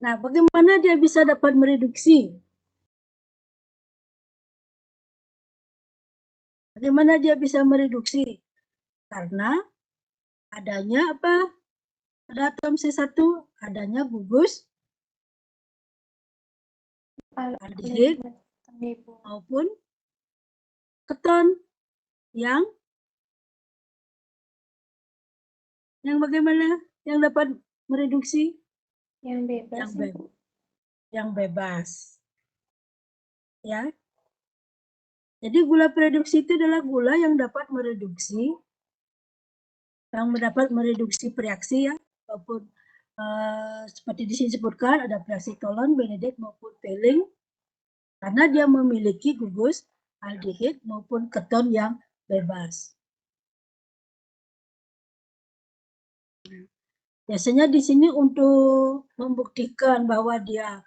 Nah, bagaimana dia bisa dapat mereduksi? Bagaimana dia bisa mereduksi? Karena adanya apa? Pada atom C1 adanya gugus aldehid maupun keton yang bagaimana? Yang dapat mereduksi? Yang bebas. Yang bebas. Ya. Jadi gula pereduksi itu adalah gula yang dapat mereduksi reaksi ya, maupun seperti di sini disebutkan ada Brachytolon, Benedict maupun Behling, karena dia memiliki gugus aldehid maupun keton yang bebas. Biasanya di sini untuk membuktikan bahwa dia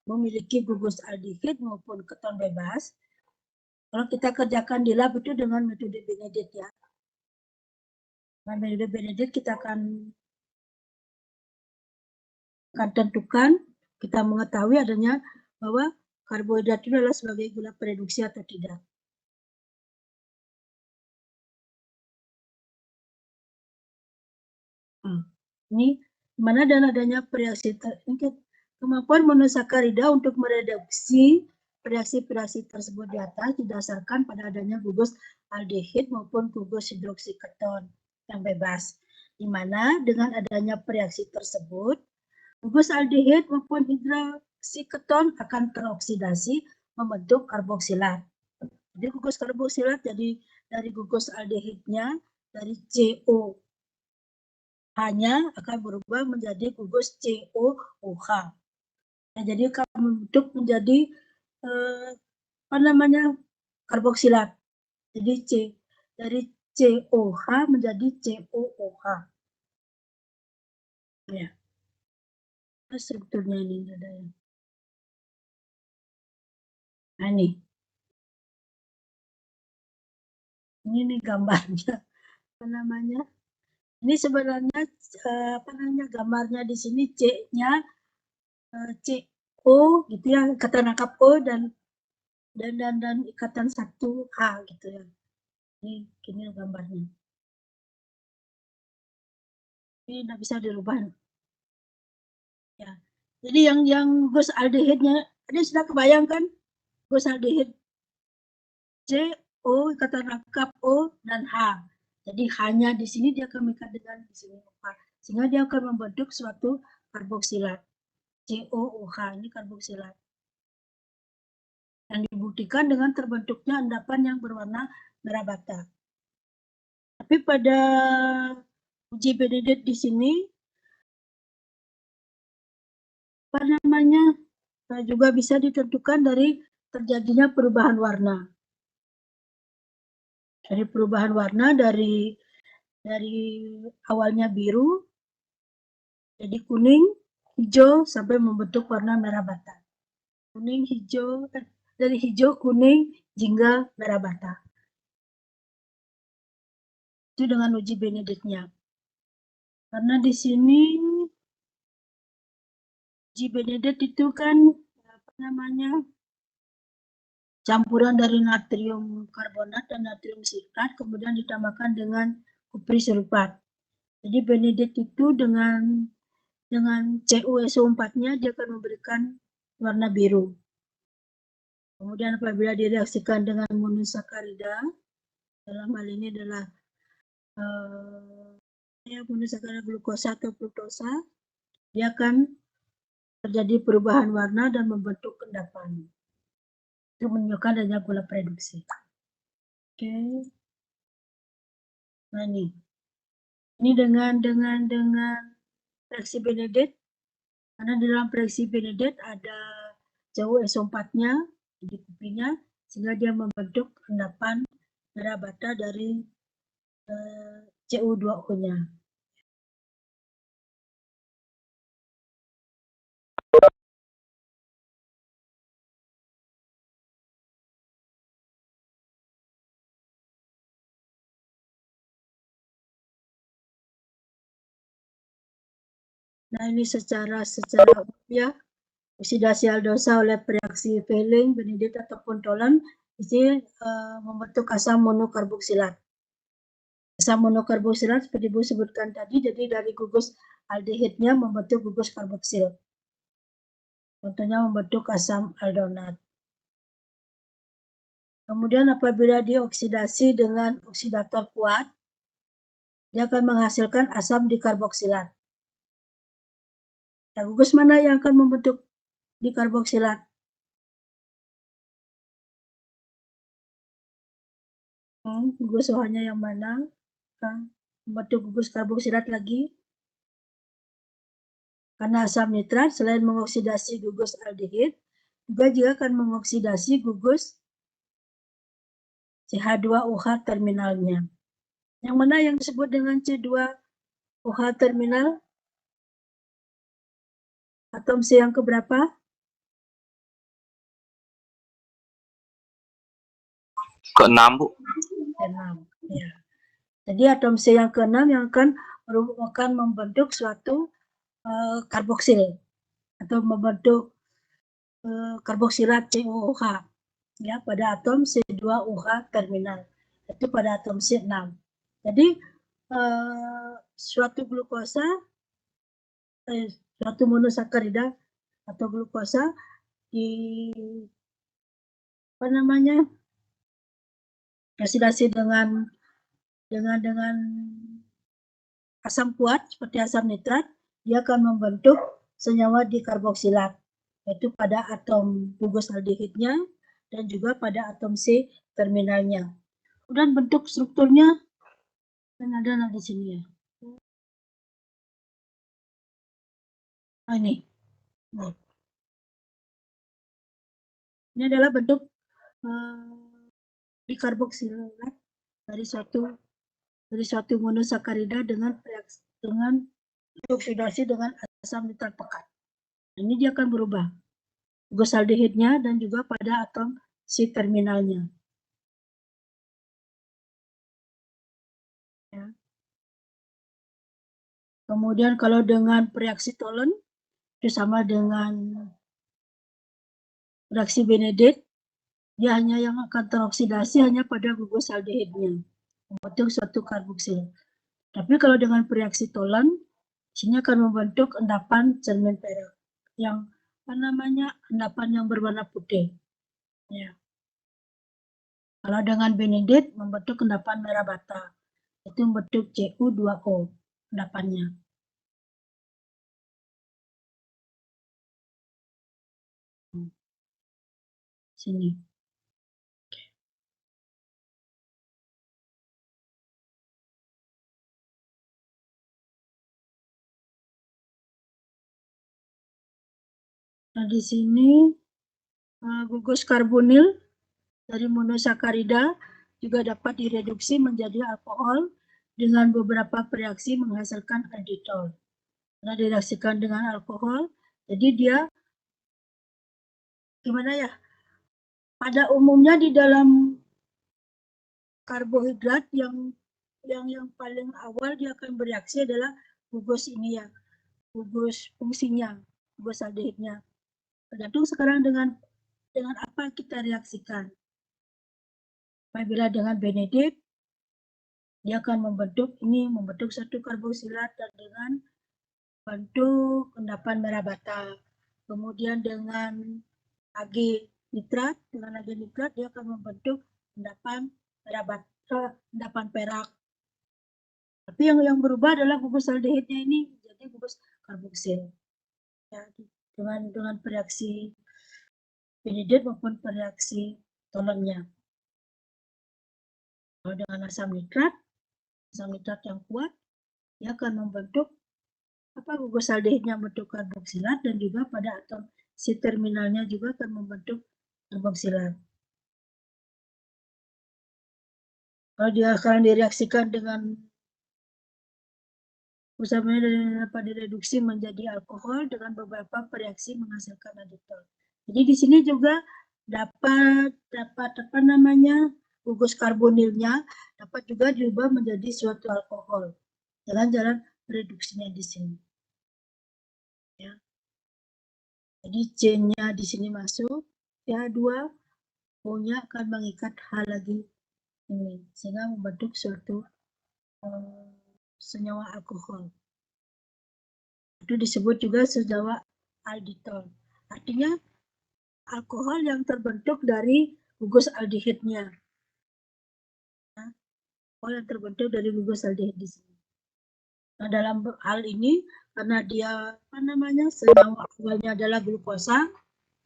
memiliki gugus aldehid maupun keton bebas, kalau kita kerjakan di lab itu dengan metode Benedict ya. Dengan metode Benedict kita akan tentukan, kita mengetahui adanya bahwa karbohidrat itu adalah sebagai gula pereduksi atau tidak. Ini mana dan adanya reaksi kemampuan monosakarida untuk mereduksi reaksi-reaksi tersebut di atas didasarkan pada adanya gugus aldehid maupun gugus hidroksiketon yang bebas. Di mana dengan adanya reaksi tersebut, gugus aldehid maupun hidroksiketon akan teroksidasi membentuk karboksilat. Jadi gugus karboksilat jadi dari gugus aldehidnya dari CO hanya akan berubah menjadi gugus COOH. Nah, jadi akan membentuk menjadi karboksilat. Jadi dari COH menjadi COOH. Ya. Strukturnya ini ada yang. Nah, ini nih gambarnya. Apa namanya? Ini sebenarnya gambarnya di sini C-nya CO gitu ya, ikatan rangkap O dan ikatan 1H gitu ya. Ini gini gambarnya. Ini tidak bisa dirubah. Ya. Jadi yang gugus aldehidnya, ada sudah kebayangkan gugus aldehid CO ikatan rangkap O dan H. Jadi hanya di sini dia akan mengikat dengan di sini sehingga dia akan membentuk suatu karboksilat. COOH ini karboksilat. yang dibuktikan dengan terbentuknya endapan yang berwarna merah bata. Tapi pada uji Benedict di sini juga bisa ditentukan dari terjadinya perubahan warna. Dari perubahan warna dari awalnya biru jadi kuning, hijau sampai membentuk warna merah bata. Kuning, hijau, dari hijau, kuning, hingga merah bata. Itu dengan uji Benedict-nya. Karena di sini uji Benedict itu kan campuran dari natrium karbonat dan natrium sitrat kemudian ditambahkan dengan kupri sulfat. Jadi Benedict itu dengan CuSO4-nya dia akan memberikan warna biru. Kemudian apabila direaksikan dengan monosakarida, dalam hal ini adalah monosakarida glukosa atau fruktosa, dia akan terjadi perubahan warna dan membentuk endapan. Itu menunjukkan adanya gula reduksi. Oke. Nah ini dengan reaksi Benedict, karena di dalam reaksi Benedict ada CuSO4-nya di kupinya, sehingga dia membentuk endapan merah bata dari Cu2O-nya. Nah ini secara ya oksidasi aldosa oleh reaksi Fehling, Benedict ataupun Tolan ini membentuk asam monokarboksilat. Asam monokarboksilat seperti Ibu sebutkan tadi, jadi dari gugus aldehidnya membentuk gugus karboksil. Contohnya membentuk asam aldonat. Kemudian apabila dioksidasi dengan oksidator kuat, dia akan menghasilkan asam dikarboksilat. Nah, gugus mana yang akan membentuk dikarboksilat? Gugus OH-nya yang mana? Membentuk gugus karboksilat lagi. Karena asam nitrat selain mengoksidasi gugus aldehid, juga akan mengoksidasi gugus CH2OH terminalnya. Yang mana yang disebut dengan C2OH terminal? Atom C yang keberapa? Ke-6, Bu. Ke-6. Ya. Jadi atom C yang ke-6 yang akan membentuk suatu karboksil atau membentuk karboksilat COOH ya pada atom C2OH terminal. Itu pada atom C6. Jadi suatu glukosa suatu monosakarida atau glukosa oksidasi dengan asam kuat seperti asam nitrat, dia akan membentuk senyawa dikarboksilat, yaitu pada atom gugus aldehidnya dan juga pada atom C terminalnya. Kemudian bentuk strukturnya dan ada di sini ya. Nah, ini adalah bentuk dikarboksilat dari suatu monosakarida dengan oksidasi dengan asam nitrat pekat. Ini dia akan berubah gugus aldehidnya dan juga pada atom C terminalnya. Ya. Kemudian kalau dengan reaksi Tolen itu sama dengan reaksi Benedict, dia hanya yang akan teroksidasi hanya pada gugus aldehidnya membentuk suatu karboksil. Tapi kalau dengan reaksi Tolen, sini akan membentuk endapan cermin perak yang endapan yang berwarna putih. Ya. Kalau dengan Benedict membentuk endapan merah bata, itu membentuk Cu2O endapannya. Sini. Nah, di sini gugus karbonil dari monosakarida juga dapat direduksi menjadi alkohol dengan beberapa reaksi menghasilkan alditol. Karena direaksikan dengan alkohol, jadi dia gimana ya? Pada umumnya di dalam karbohidrat yang paling awal dia akan bereaksi adalah gugus ini ya, gugus fungsinya, gugus aldehidnya. Tergantung sekarang dengan apa kita reaksikan. Apabila dengan Benedict, dia akan membentuk satu karboksilat dan dengan bentuk endapan merah bata. Kemudian dengan Ag nitrat, dia akan membentuk endapan merah bata, endapan perak. Tapi yang berubah adalah gugus aldehidnya ini menjadi gugus karboksil. Ya, dengan reaksi Benedict maupun reaksi tolonnya. Kalau dengan asam nitrat yang kuat, dia akan membentuk gugus aldehidnya membentuk karboksilat dan juga pada atom C terminalnya juga akan membentuk karboksilat. Kalau dia akan direaksikan dengan usamanya dapat direduksi menjadi alkohol dengan beberapa reaksi menghasilkan alditol. Jadi di sini juga dapat gugus karbonilnya dapat juga diubah menjadi suatu alkohol dengan jalan reduksinya di sini. Ya. Jadi C-nya di sini masuk, pH2, O-nya akan mengikat H lagi ini sehingga membentuk suatu senyawa alkohol. Itu disebut juga senyawa alditol. Artinya alkohol yang terbentuk dari gugus aldehidnya. Alkohol yang terbentuk dari gugus aldehid di sini. Nah, dalam hal ini karena dia senyawa awalnya adalah glukosa,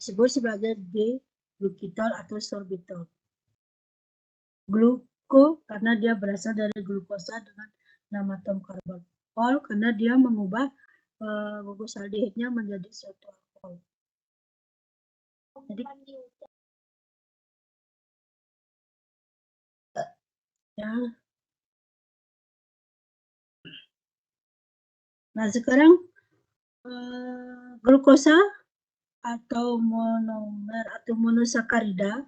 disebut sebagai D-glukitol atau sorbitol. Gluko karena dia berasal dari glukosa dengan 6 atom karbon. Ol karena dia mengubah gugus aldehidnya menjadi suatu alkohol. Jadi ya. Nah, sekarang glukosa atau monomer atau monosakarida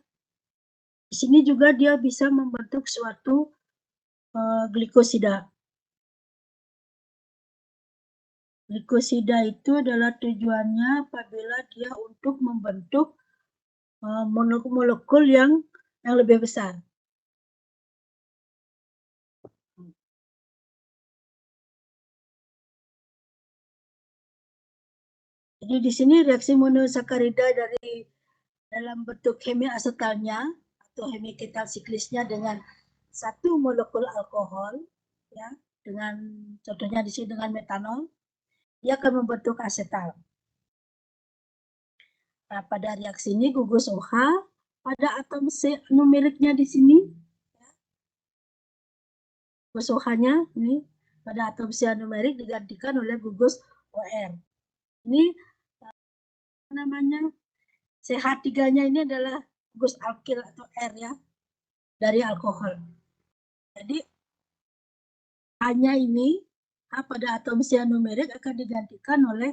di sini juga dia bisa membentuk suatu glikosida. Glikosida itu adalah tujuannya apabila dia untuk membentuk molekul yang lebih besar. Jadi di sini reaksi monosakarida dari dalam bentuk hemiasetalnya atau hemiketal siklisnya dengan satu molekul alkohol, ya, dengan contohnya di sini dengan metanol, dia akan membentuk asetal. Nah, pada reaksi ini gugus OH pada atom C numeriknya di sini, ya, gugus OH-nya ini pada atom C numerik digantikan oleh gugus OR. Ini CH3-nya ini adalah gugus alkil atau R ya dari alkohol. Jadi H-nya ini H pada atom sianumerik akan digantikan oleh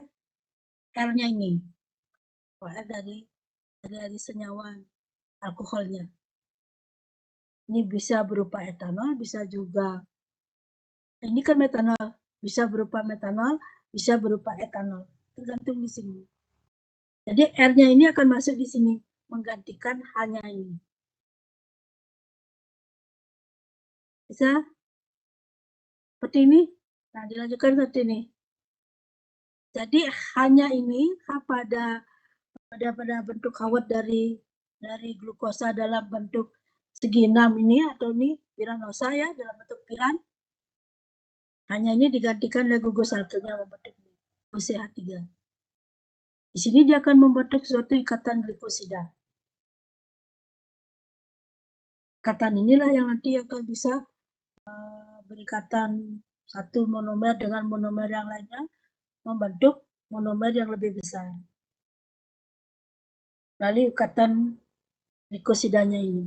R-nya ini. R dari senyawa alkoholnya. Ini bisa berupa etanol, bisa juga ini kan metanol, bisa berupa metanol, bisa berupa etanol. Tergantung di sini. Jadi R-nya ini akan masuk di sini menggantikan H-nya ini. Bisa? Seperti ini. Nah, dilanjutkan seperti ini. Jadi hanya ini pada bentuk kawat dari glukosa dalam bentuk segi 6 ini atau ini piranosa ya dalam bentuk piran. Hanya ini digantikan oleh gugus alkilnya membentuk CH3. Di sini dia akan membentuk suatu ikatan glikosida. ikatan inilah yang nanti akan bisa berikatan satu monomer dengan monomer yang lainnya membentuk monomer yang lebih besar. Lalu ikatan glikosidanya ini.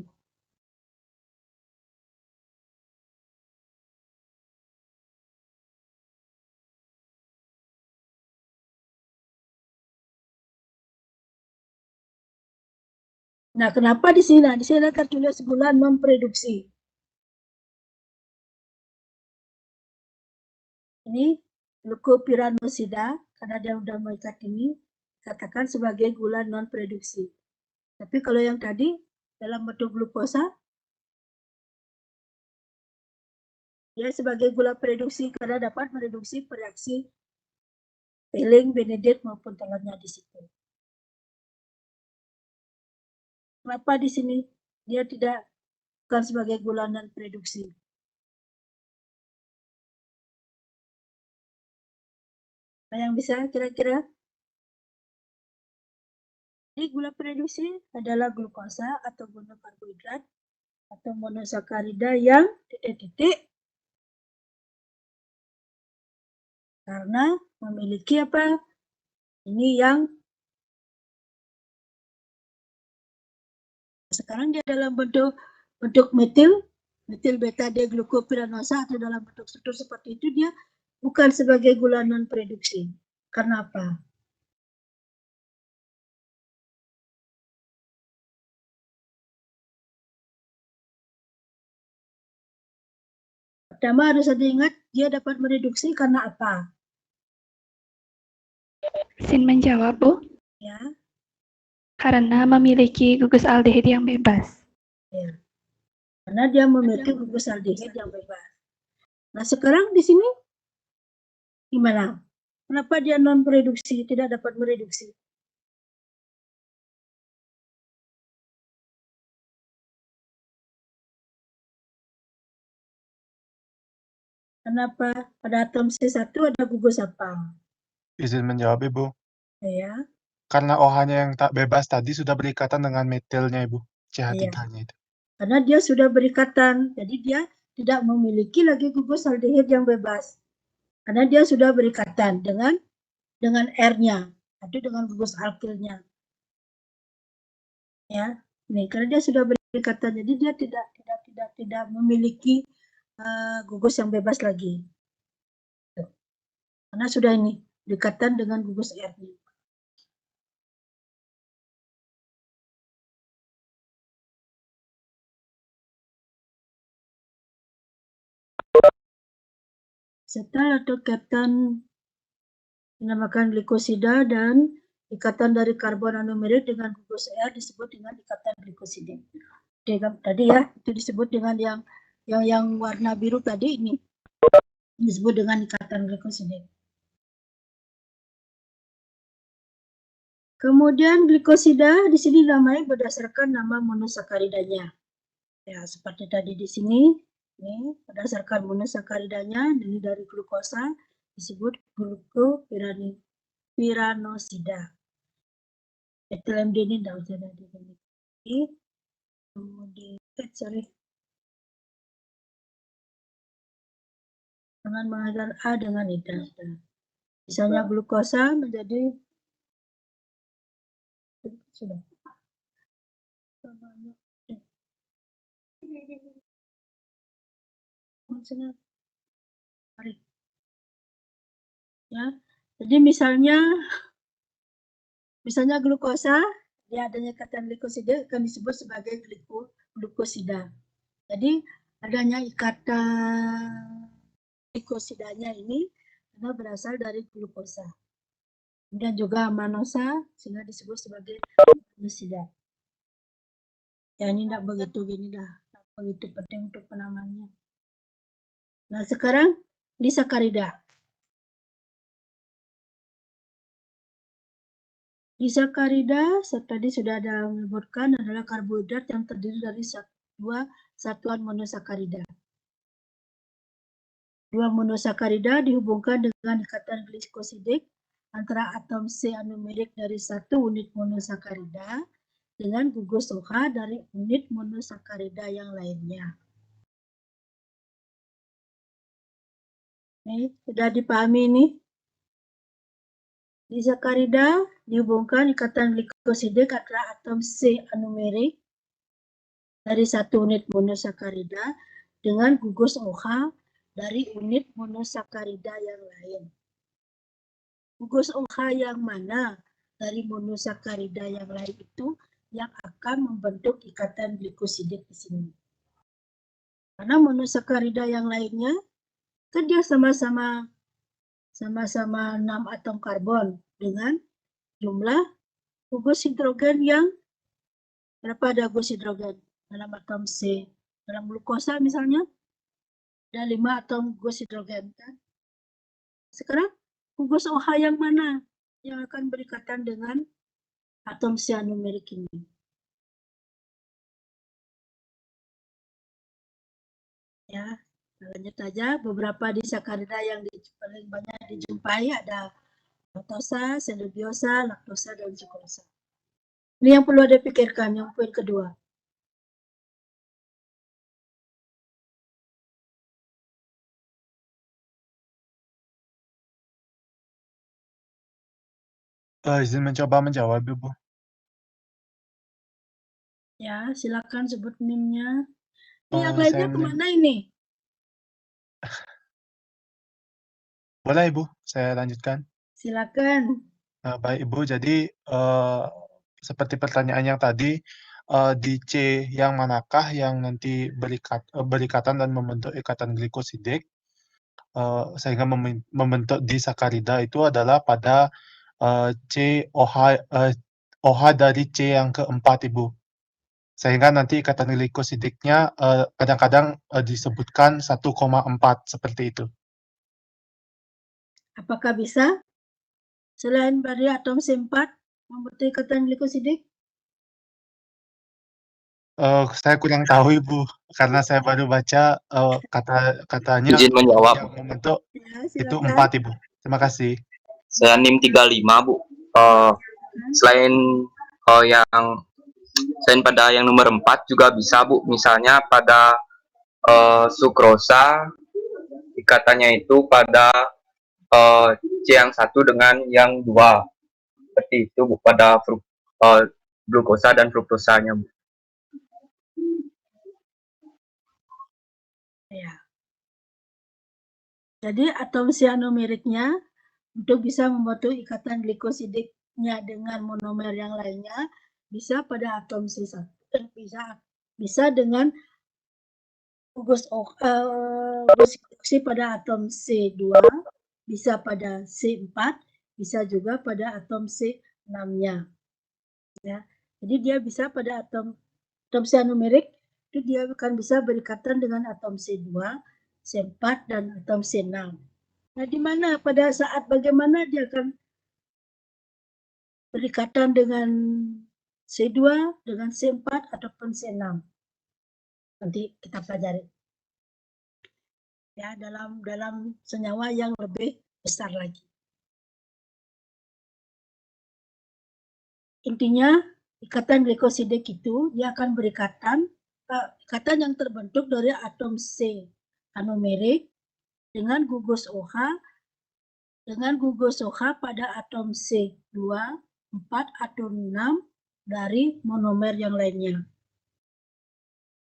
Nah, kenapa di sini? Nah, di sini tertulis gula non produksi. Ini glukopiranosida, karena dia sudah mengikat ini, katakan sebagai gula non produksi. Tapi kalau yang tadi dalam bentuk glukosa, dia sebagai gula produksi karena dapat mereduksi reaksi Pelling, Benedict maupun telurnya di situ. Kenapa di sini dia bukan sebagai gula non produksi? Nah, yang bisa kira-kira? Jadi gula produksi adalah glukosa atau monokarbohidrat atau monosakarida yang titik-titik karena memiliki apa? Ini yang sekarang dia dalam bentuk metil beta deglukopiranosa atau dalam bentuk struktur seperti itu dia bukan sebagai gula non produksi. Karena apa? Pertama harus ada ingat dia dapat mereduksi karena apa? Sin menjawab, Bu. Ya. Karena memiliki gugus aldehid yang bebas. Ya. Karena dia memiliki gugus aldehid yang bebas. Nah, sekarang di sini gimana? Kenapa dia non produksi, tidak dapat mereduksi? Kenapa pada atom C1 ada gugus apa? Izin menjawab, Ibu. Ya. Karena OH-nya yang tak bebas tadi sudah berikatan dengan metilnya, Ibu. CH3-nya itu. Karena dia sudah berikatan, jadi dia tidak memiliki lagi gugus aldehid yang bebas. Karena dia sudah berikatan dengan R-nya, atau dengan gugus alkilnya. Ya, nih karena dia sudah berikatan, jadi dia tidak memiliki gugus yang bebas lagi. Tuh. Karena sudah ini berikatan dengan gugus R-nya. Setel atau katan dinamakan glikosida dan ikatan dari karbon anumerik dengan gugus R disebut dengan ikatan glikosidik. Tadi ya itu disebut dengan yang warna biru tadi ini disebut dengan ikatan glikosidik. Kemudian glikosida di sini namanya berdasarkan nama monosakaridanya. Ya seperti tadi di sini. Ini berdasarkan monosakaridanya ini dari glukosa disebut glukopiranosida. Etilen ini tidak usah di kemudian dengan mengajar A dengan hidrosida. Misalnya glukosa menjadi sudah. Ya, jadi misalnya glukosa, dia adanya ikatan glikosida akan disebut sebagai glukosida. Jadi adanya ikatan glikosidanya ini karena berasal dari glukosa. Kemudian juga manosa sehingga disebut sebagai glukosida. Ya ini tidak begitu gini dah, tidak begitu penting untuk penamaannya. Nah sekarang disakarida. Disakarida tadi sudah ada menyebutkan adalah karbohidrat yang terdiri dari dua satuan monosakarida. Dua monosakarida dihubungkan dengan ikatan glikosidik antara atom C anumerik dari satu unit monosakarida dengan gugus OH dari unit monosakarida yang lainnya. Nih, sudah dipahami ini? Disakarida dihubungkan ikatan glikosidik antara atom C anumerik dari satu unit monosakarida dengan gugus OH dari unit monosakarida yang lain. Gugus OH yang mana dari monosakarida yang lain itu yang akan membentuk ikatan glikosidik di sini. Karena monosakarida yang lainnya kan dia sama-sama 6 atom karbon dengan jumlah gugus hidrogen yang berapa ada gugus hidrogen dalam atom C. Dalam glukosa misalnya ada 5 atom gugus hidrogen kan. Sekarang gugus OH yang mana yang akan berikatan dengan atom C anumerik ini? Ya, lanjut aja. Beberapa disakarida yang paling banyak dijumpai ada laktosa, selubiosa, laktosa, dan sukrosa. Ini yang perlu Anda pikirkan, yang poin kedua. Izin mencoba menjawab, Ibu. Ya, silakan sebut NIM-nya. Yang Saya lainnya NIM. kemana ini? Boleh, Ibu, saya lanjutkan. Silakan. Baik, Ibu. Jadi, seperti pertanyaan yang tadi, di C yang manakah yang nanti berikatan dan membentuk ikatan glikosidik, sehingga membentuk disakarida itu adalah pada OH dari C yang keempat, Ibu. Sehingga nanti ikatan glikosidiknya kadang-kadang disebutkan 1,4 seperti itu. Apakah bisa selain dari atom C4 membentuk ikatan glikosidik? Saya kurang tahu, Ibu, karena saya baru baca katanya Izin menjawab. yang membentuk Ya, itu silakan. 4, Ibu. Terima kasih. Saya NIM 35, Bu. Selain pada yang nomor 4 juga bisa, Bu. Misalnya pada sukrosa ikatannya itu pada C yang 1 dengan yang 2. Seperti itu, Bu, pada glukosa dan fruktosanya, Bu. Ya. Jadi atom sianomeriknya untuk bisa membentuk ikatan glikosidiknya dengan monomer yang lainnya bisa pada atom C1, bisa dengan gugus hidroksi pada atom C2, bisa pada C4, bisa juga pada atom C6-nya. Ya. Jadi dia bisa pada atom sianomerik itu dia akan bisa berikatan dengan atom C2, C4 dan atom C6. Nah, di mana pada saat bagaimana dia akan berikatan dengan C2, dengan C4 ataupun C6. Nanti kita pelajari. Ya, dalam senyawa yang lebih besar lagi. Intinya, ikatan glikosidik itu dia akan berikatan ikatan yang terbentuk dari atom C anumerik dengan gugus OH pada atom C2, 4 atau 6 dari monomer yang lainnya.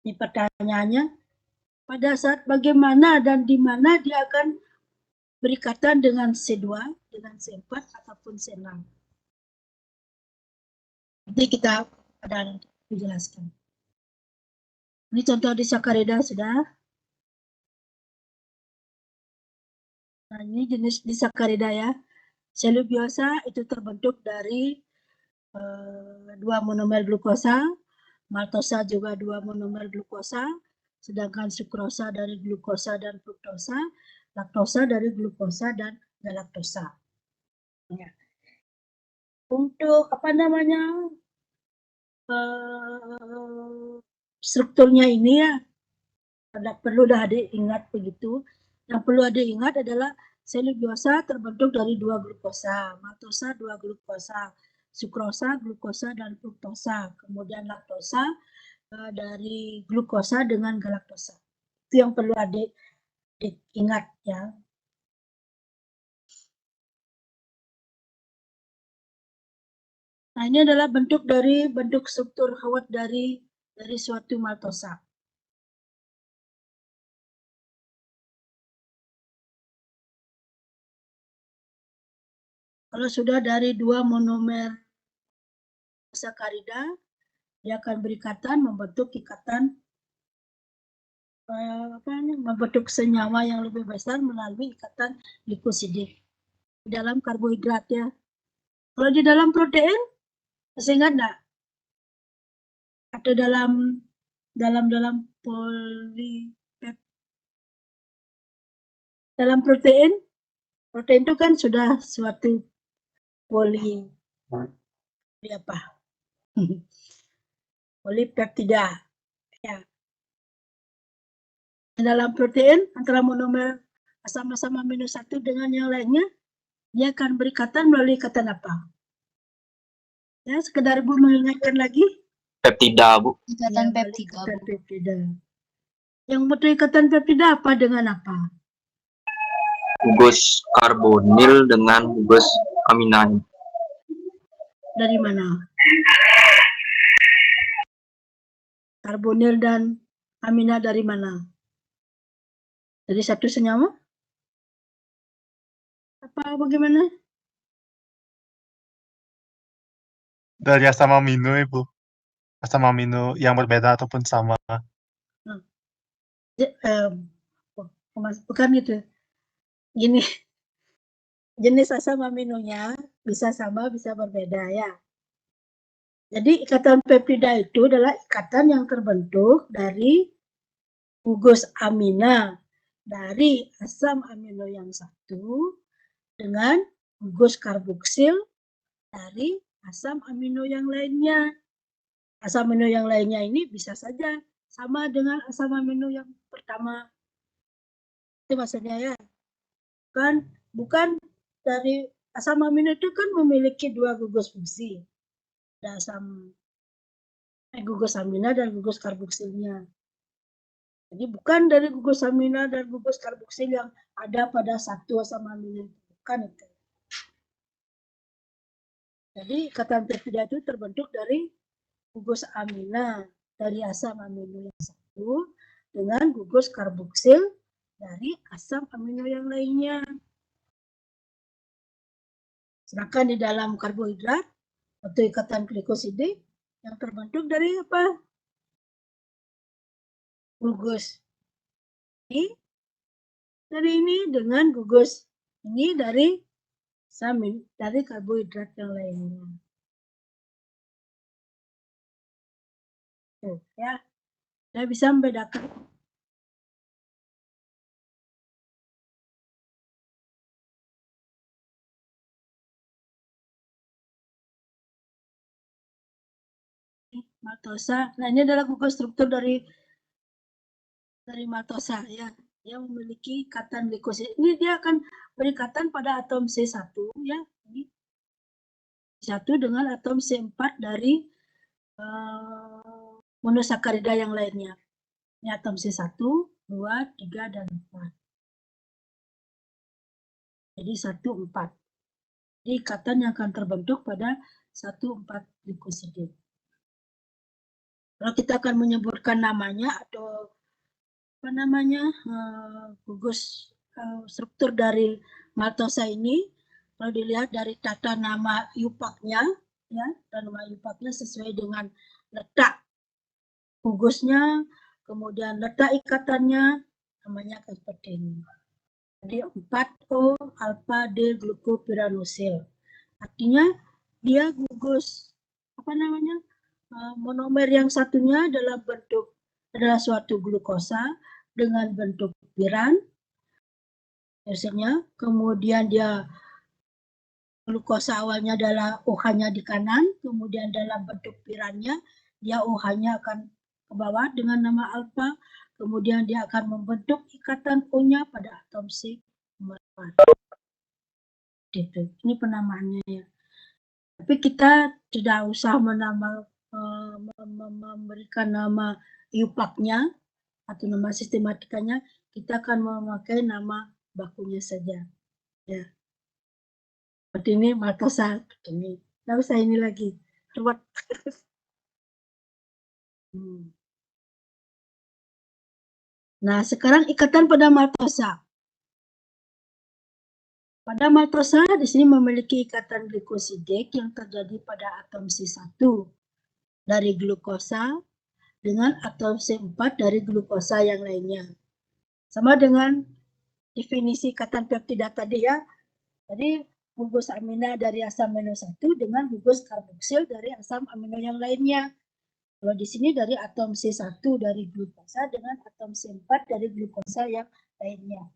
Ini pertanyaannya, pada saat bagaimana dan di mana dia akan berikatan dengan C2, dengan C4 ataupun C6. Nanti kita akan dijelaskan. Ini contoh disakarida sudah. Nah, ini jenis disakarida ya. Selubiosa itu terbentuk dari 2 monomer glukosa, maltosa juga 2 monomer glukosa, sedangkan sukrosa dari glukosa dan fruktosa, laktosa dari glukosa dan galaktosa. Ya. Untuk strukturnya ini ya, perlu diingat begitu. Yang perlu diingat adalah selubiosa terbentuk dari 2 glukosa, maltosa 2 glukosa, sukrosa, glukosa, dan fruktosa. Kemudian laktosa dari glukosa dengan galaktosa. Itu yang perlu adik ingat ya. Nah, ini adalah bentuk struktur Howard dari suatu maltosa. Kalau sudah dari dua monomer sakarida, dia akan berikatan membentuk ikatan membentuk senyawa yang lebih besar melalui ikatan glikosidik di dalam karbohidrat ya. Kalau di dalam protein, masih ingat enggak? Atau dalam dalam protein itu kan sudah suatu polipeptida ya. Dalam protein antara monomer asam amino 1 dengan yang lainnya, dia akan berikatan melalui ikatan apa? Ya, sekedar Bu mengingatkan lagi. Peptida, Bu. Ikatan Ya, peptida, ikatan Bu. peptida. Yang betul ikatan peptida apa dengan apa? Gugus karbonil dengan gugus aminanya. Dari mana? Karbonil dan amina dari mana? Dari satu senyawa? Apa bagaimana? Dari asam amino, Ibu. Asam amino yang berbeda ataupun sama. Bukan gitu. Gini, jenis asam aminonya bisa sama, bisa berbeda ya. Jadi ikatan peptida itu adalah ikatan yang terbentuk dari gugus amina dari asam amino yang satu dengan gugus karboksil dari asam amino yang lainnya. Asam amino yang lainnya ini bisa saja sama dengan asam amino yang pertama. Itu maksudnya ya. Bukan dari asam amino itu kan memiliki dua gugus fungsi. Ada gugus amina dan gugus karboksilnya. Jadi bukan dari gugus amina dan gugus karboksil yang ada pada satu asam amino, bukan itu. Jadi ikatan peptida itu terbentuk dari gugus amina dari asam amino yang satu dengan gugus karboksil dari asam amino yang lainnya. Sedangkan di dalam karbohidrat atau ikatan glikosidik yang terbentuk dari apa? Gugus ini dari ini dengan gugus ini dari karbohidrat yang lainnya. Tuh, ya, saya bisa membedakan. Maltosa. Nah, ini adalah gugus struktur dari maltosa ya. Dia memiliki ikatan glikosid. Ini dia akan berikatan pada atom C1 ya. Ini satu dengan atom C4 dari monosakarida yang lainnya. Ini atom C1, 2, 3, dan 4. Jadi 1, 4. Jadi ikatan yang akan terbentuk pada 1, 4 glikosidik. Kalau kita akan menyebutkan namanya atau apa namanya gugus struktur dari maltosa ini, kalau dilihat dari tata nama yupaknya, ya, tata nama yupaknya sesuai dengan letak gugusnya, kemudian letak ikatannya, namanya akan seperti ini. Jadi 4O alfa D glukopiranosil. Artinya dia gugus apa namanya monomer yang satunya adalah suatu glukosa dengan bentuk piran, biasanya. Kemudian dia glukosa awalnya adalah OH-nya di kanan, kemudian dalam bentuk pirannya dia OH-nya akan ke bawah dengan nama alfa, kemudian dia akan membentuk ikatan O-nya pada atom C nomor 4. Gitu. Ini penamaannya ya. Tapi kita tidak usah memberikan nama IUPAC-nya atau nama sistematikanya, kita akan memakai nama bakunya saja. Ya. Seperti ini maltosa, seperti ini. Tidak usah ini lagi. Ruwet. Nah, sekarang ikatan pada maltosa. Pada maltosa di sini memiliki ikatan glikosidik yang terjadi pada atom C1 dari glukosa dengan atom C4 dari glukosa yang lainnya. Sama dengan definisi ikatan peptida tadi ya. Jadi gugus amina dari asam amino 1 dengan gugus karboksil dari asam amino yang lainnya. Kalau di sini dari atom C1 dari glukosa dengan atom C4 dari glukosa yang lainnya.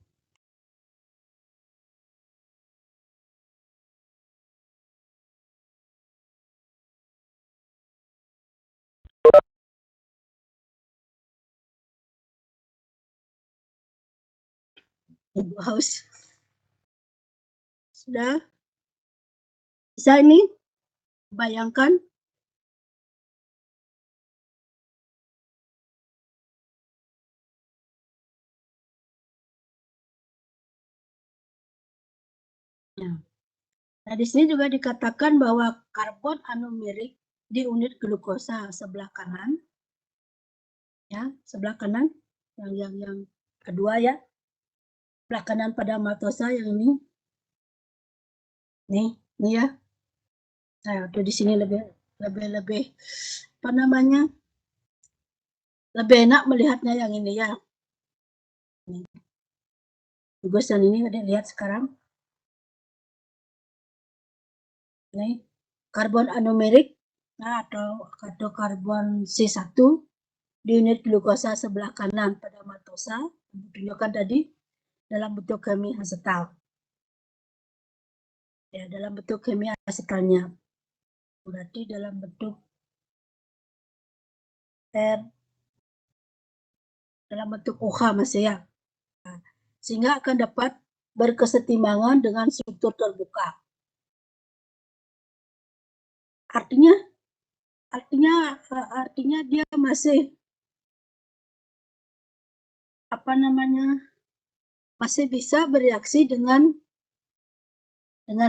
Ibu haus. Sudah? Bisa ini? Bayangkan. Nah, di sini juga dikatakan bahwa karbon anumerik di unit glukosa sebelah kanan, ya, sebelah kanan, yang kedua ya, sebelah kanan pada maltosa yang ini, nih ya. Nah, di sini lebih apa namanya? Lebih enak melihatnya yang ini ya. Gugus yang ini udah lihat sekarang. Nih, karbon anumerik, nah, atau karbon C1 di unit glukosa sebelah kanan pada maltosa, ditunjukkan tadi dalam bentuk kemi asetal. Ya, dalam bentuk kemi asetalnya. Berarti dalam bentuk dalam bentuk OH masih ya. Nah, sehingga akan dapat berkesetimbangan dengan struktur terbuka. Artinya dia masih masih bisa bereaksi dengan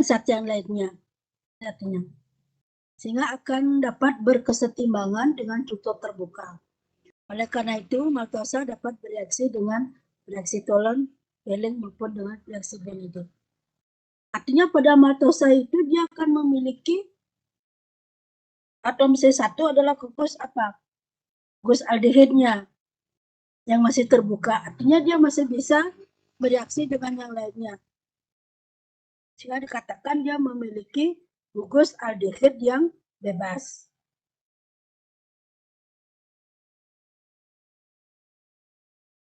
zat yang lainnya, artinya. Sehingga akan dapat berkesetimbangan dengan struktur terbuka. Oleh karena itu, maltosa dapat bereaksi dengan reaksi Tollon, Behling maupun dengan reaksi Benedict. Artinya pada maltosa itu dia akan memiliki atom C1 adalah gugus apa? Gugus aldehidnya yang masih terbuka. Artinya dia masih bisa bereaksi dengan yang lainnya. Sehingga dikatakan dia memiliki gugus aldehid yang bebas.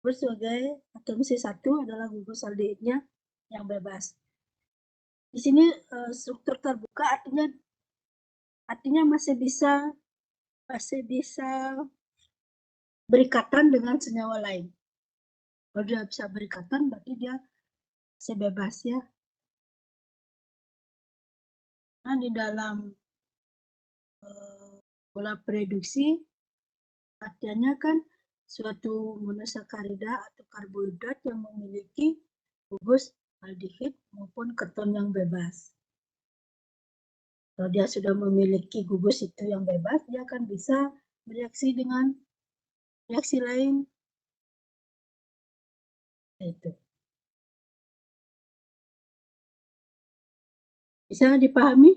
Sebagai atom C1 adalah gugus aldehidnya yang bebas. Di sini struktur terbuka artinya masih bisa berikatan dengan senyawa lain. Kalau dia bisa berikatan berarti dia masih bebas ya. Nah, di dalam pola reduksi artinya kan suatu monosakarida atau karbohidrat yang memiliki gugus aldehid maupun keton yang bebas. Kalau dia sudah memiliki gugus itu yang bebas, dia akan bisa bereaksi dengan reaksi lain. Itu. Bisa dipahami?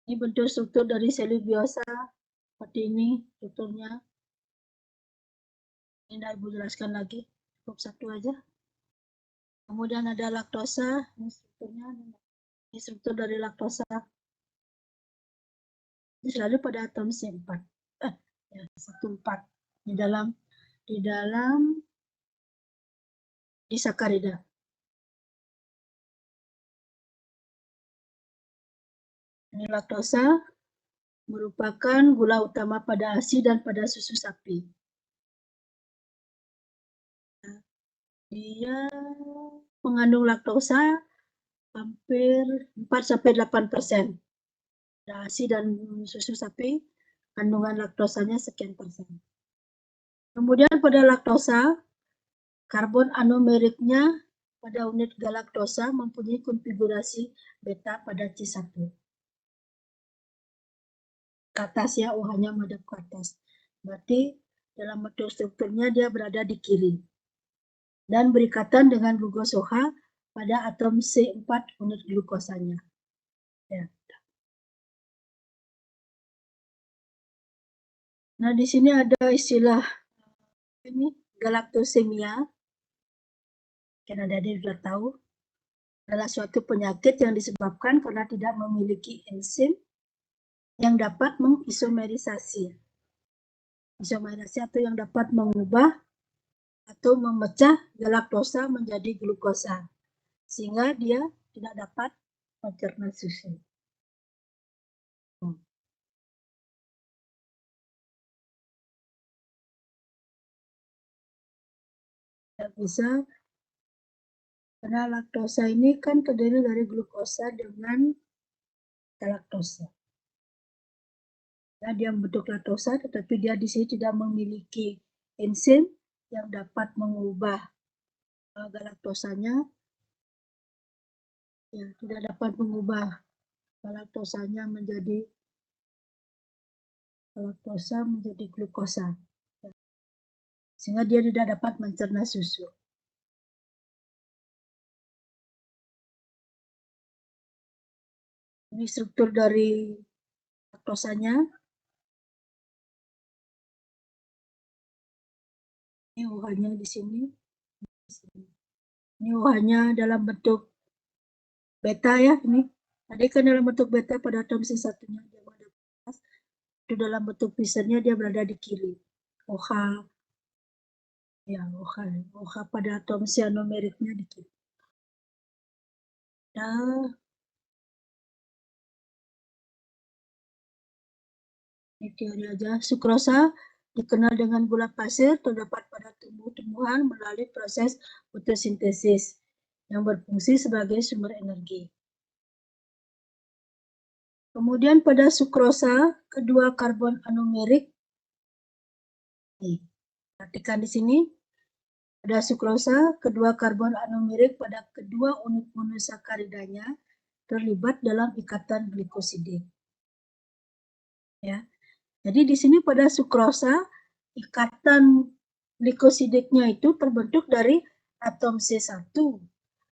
Ini bentuk struktur dari selubiosa seperti ini strukturnya. Ini tidak Ibu jelaskan lagi, cukup satu aja. Kemudian ada laktosa, ini strukturnya, ini struktur dari laktosa. Ini selalu pada atom C4. Ya, 1,4 di dalam disakarida. Ini laktosa merupakan gula utama pada ASI dan pada susu sapi. Dia mengandung laktosa hampir 4-8%. ASI dan susu sapi kandungan laktosanya sekian persen. Kemudian pada laktosa, karbon anomeriknya pada unit galaktosa mempunyai konfigurasi beta pada C1. Ke atas ya, OH-nya menghadap ke atas. Berarti dalam bentuk strukturnya dia berada di kiri. Dan berikatan dengan gugus OH pada atom C4 unit glukosanya. Ya. Nah, di sini ada istilah ini galaktosemia. Kan ada-ada sudah tahu. Adalah suatu penyakit yang disebabkan karena tidak memiliki enzim yang dapat mengisomerisasi. Isomerisasi atau yang dapat mengubah atau memecah galaktosa menjadi glukosa. Sehingga dia tidak dapat mencerna susu. Tidak bisa, karena laktosa ini kan terdiri dari glukosa dengan galaktosa. Nah, dia membentuk laktosa, tetapi dia di sini tidak memiliki enzim yang dapat mengubah galaktosanya. Ya, tidak dapat mengubah galaktosanya menjadi glukosa. Sehingga dia tidak dapat mencerna susu. Ini struktur dari laktosanya. Ini OH-nya di sini. Ini OH-nya dalam bentuk beta ya, ini. Tadi kan dalam bentuk beta pada atom C1-nya dia berada di atas. Itu dalam bentuk pisarnya dia berada di kiri. OH. Ya, OH pada atom cyanomeriknya di kiri. Nah, ini teori aja. Sukrosa dikenal dengan gula pasir, terdapat pada tumbuh-tumbuhan melalui proses fotosintesis yang berfungsi sebagai sumber energi. Kemudian pada sukrosa, kedua karbon anomerik, nih, perhatikan di sini, pada sukrosa, kedua karbon anomerik pada kedua unit monosakaridanya terlibat dalam ikatan glikosidik. Ya, jadi di sini pada sukrosa, ikatan glikosidiknya itu terbentuk dari atom C1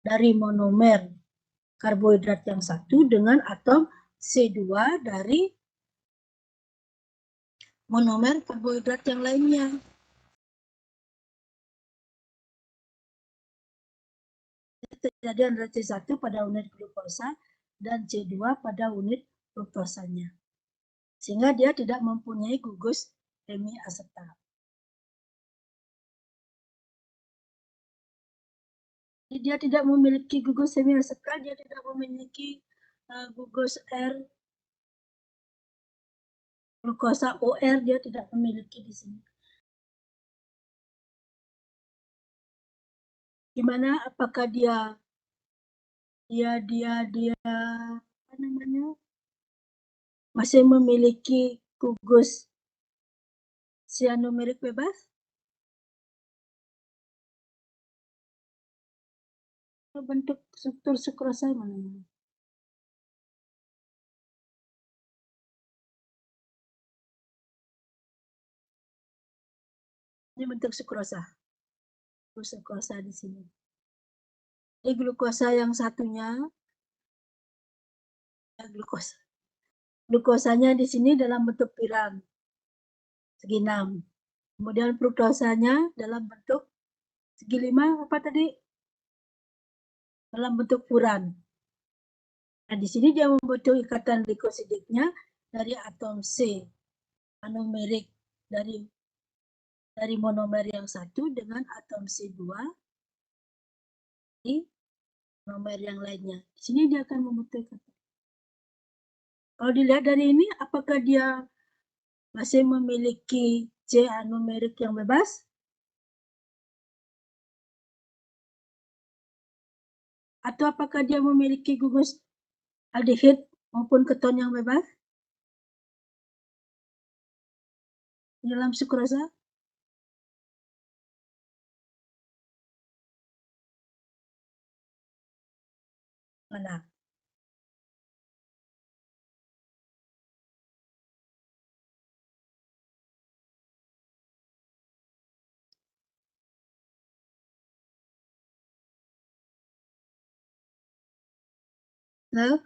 dari monomer karbohidrat yang satu dengan atom C2 dari monomer karbohidrat yang lainnya. Terjadi antara C1 pada unit glukosa dan C2 pada unit fruktosanya. Sehingga dia tidak mempunyai gugus hemiasetat. Jadi dia tidak memiliki gugus hemiasetat, dia tidak memiliki gugus R, glukosa OR dia tidak memiliki di sini. Gimana? Apakah dia apa namanya? Masih memiliki gugus cyanomerik bebas? Bentuk struktur sukrosa mana? Ini bentuk sukrosa. Glukosa di sini. Ini glukosa yang satunya, glukosa. Glukosanya di sini dalam bentuk piram, segi 6. Kemudian fruktosanya dalam bentuk segi 5, apa tadi? Dalam bentuk furan. Nah, di sini dia membentuk ikatan glikosidiknya dari atom C anomerik dari monomer yang satu dengan atom C2 di monomer yang lainnya. Di sini dia akan membentuk ikatan. Kalau dilihat dari ini, apakah dia masih memiliki C anomerik yang bebas? Atau apakah dia memiliki gugus aldehid maupun keton yang bebas di dalam sukrosa? Mana? Nah,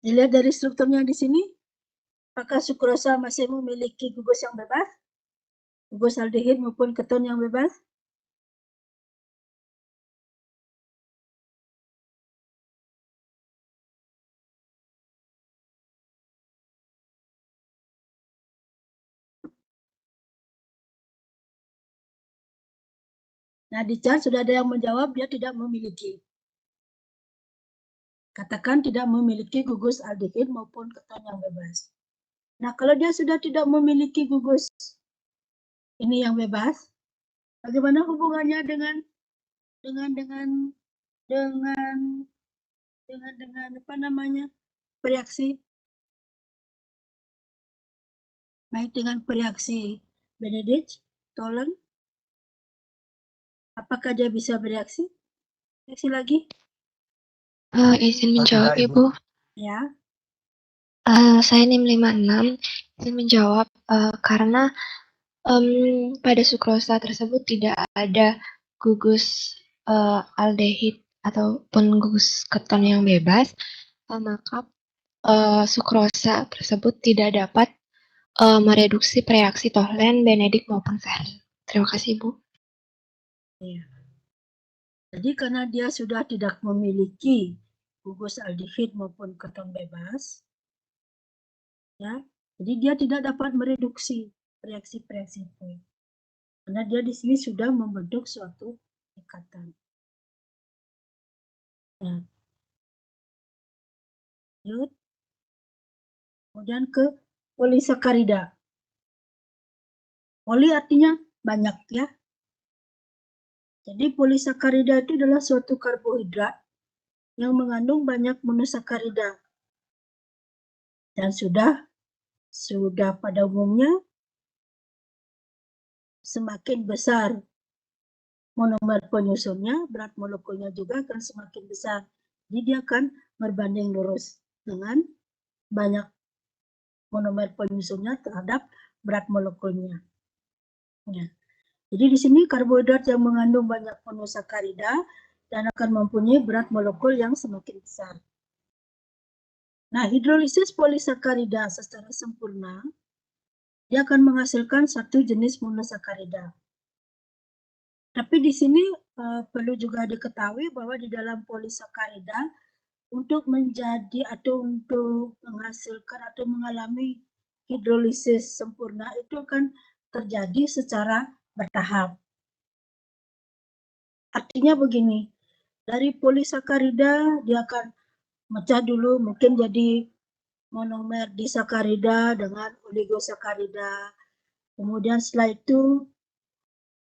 dilihat dari strukturnya di sini, apakah sukrosa masih memiliki gugus yang bebas? Gugus aldehid maupun keton yang bebas? Nah, di chart sudah ada yang menjawab dia tidak memiliki. Katakan tidak memiliki gugus aldehid maupun keton yang bebas. Nah, kalau dia sudah tidak memiliki gugus ini yang bebas, bagaimana hubungannya dengan apa namanya, reaksi? Baik dengan bereaksi Benedict, Tolen, apakah dia bisa bereaksi? Reaksi lagi? Izin Oh, menjawab, tidak, Ibu. Ya. Saya NIM 56 izin menjawab karena pada sukrosa tersebut tidak ada gugus aldehid ataupun gugus keton yang bebas, maka sukrosa tersebut tidak dapat mereduksi reaksi Tolen, Benedict maupun Ferrin. Terima kasih, Ibu. Iya. Jadi karena dia sudah tidak memiliki gugus aldehid maupun keton bebas, ya, jadi dia tidak dapat mereduksi reaksi-reaksi itu. Karena dia di sini sudah membentuk suatu ikatan. Nah, lanjut. Kemudian ke polisakarida. Poli artinya banyak ya. Jadi polisakarida itu adalah suatu karbohidrat yang mengandung banyak monosakarida. Dan sudah pada umumnya semakin besar monomer penyusunnya, berat molekulnya juga akan semakin besar. Jadi dia akan berbanding lurus dengan banyak monomer penyusunnya terhadap berat molekulnya. Ya. Jadi di sini karbohidrat yang mengandung banyak monosakarida dan akan mempunyai berat molekul yang semakin besar. Nah, hidrolisis polisakarida secara sempurna, dia akan menghasilkan satu jenis monosakarida. Tapi di sini perlu juga diketahui bahwa di dalam polisakarida untuk menjadi atau untuk menghasilkan atau mengalami hidrolisis sempurna itu akan terjadi secara bertahap. Artinya begini, dari polisakarida dia akan mecah dulu mungkin jadi monomer disakarida dengan oligosakarida. Kemudian setelah itu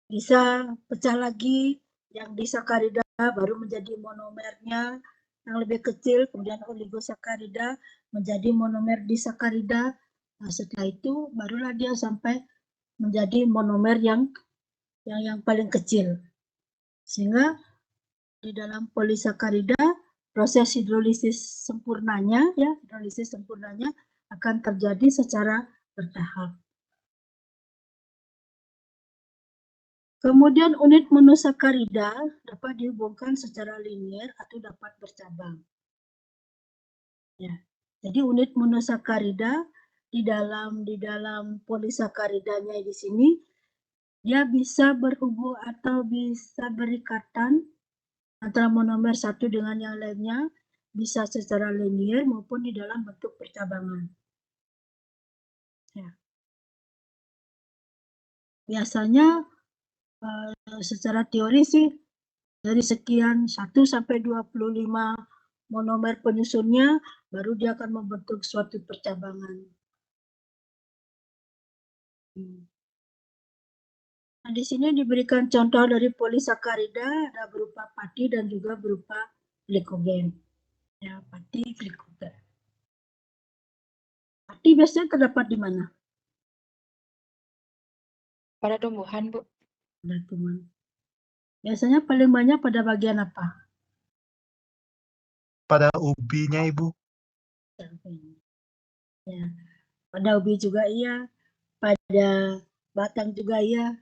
bisa pecah lagi yang disakarida baru menjadi monomernya yang lebih kecil, kemudian oligosakarida menjadi monomer disakarida. Nah, setelah itu barulah dia sampai menjadi monomer yang paling kecil. Sehingga di dalam polisakarida proses hidrolisis sempurnanya akan terjadi secara bertahap. Kemudian unit monosakarida dapat dihubungkan secara linier atau dapat bercabang. Ya. Jadi unit monosakarida di dalam polisakaridanya di sini dia bisa berhubung atau bisa berikatan antara monomer satu dengan yang lainnya, bisa secara linier maupun di dalam bentuk percabangan. Ya. Biasanya secara teori sih dari sekian 1 sampai 25 monomer penyusunnya baru dia akan membentuk suatu percabangan. Nah, di sini diberikan contoh dari polisakarida, ada berupa pati dan juga berupa glikogen. Ya, pati, glikogen. Pati biasanya terdapat di mana? Pada tumbuhan, Bu. Pada tumbuhan. Biasanya paling banyak pada bagian apa? Pada ubinya, Ibu. Ya, pada ubi juga iya, pada batang juga iya,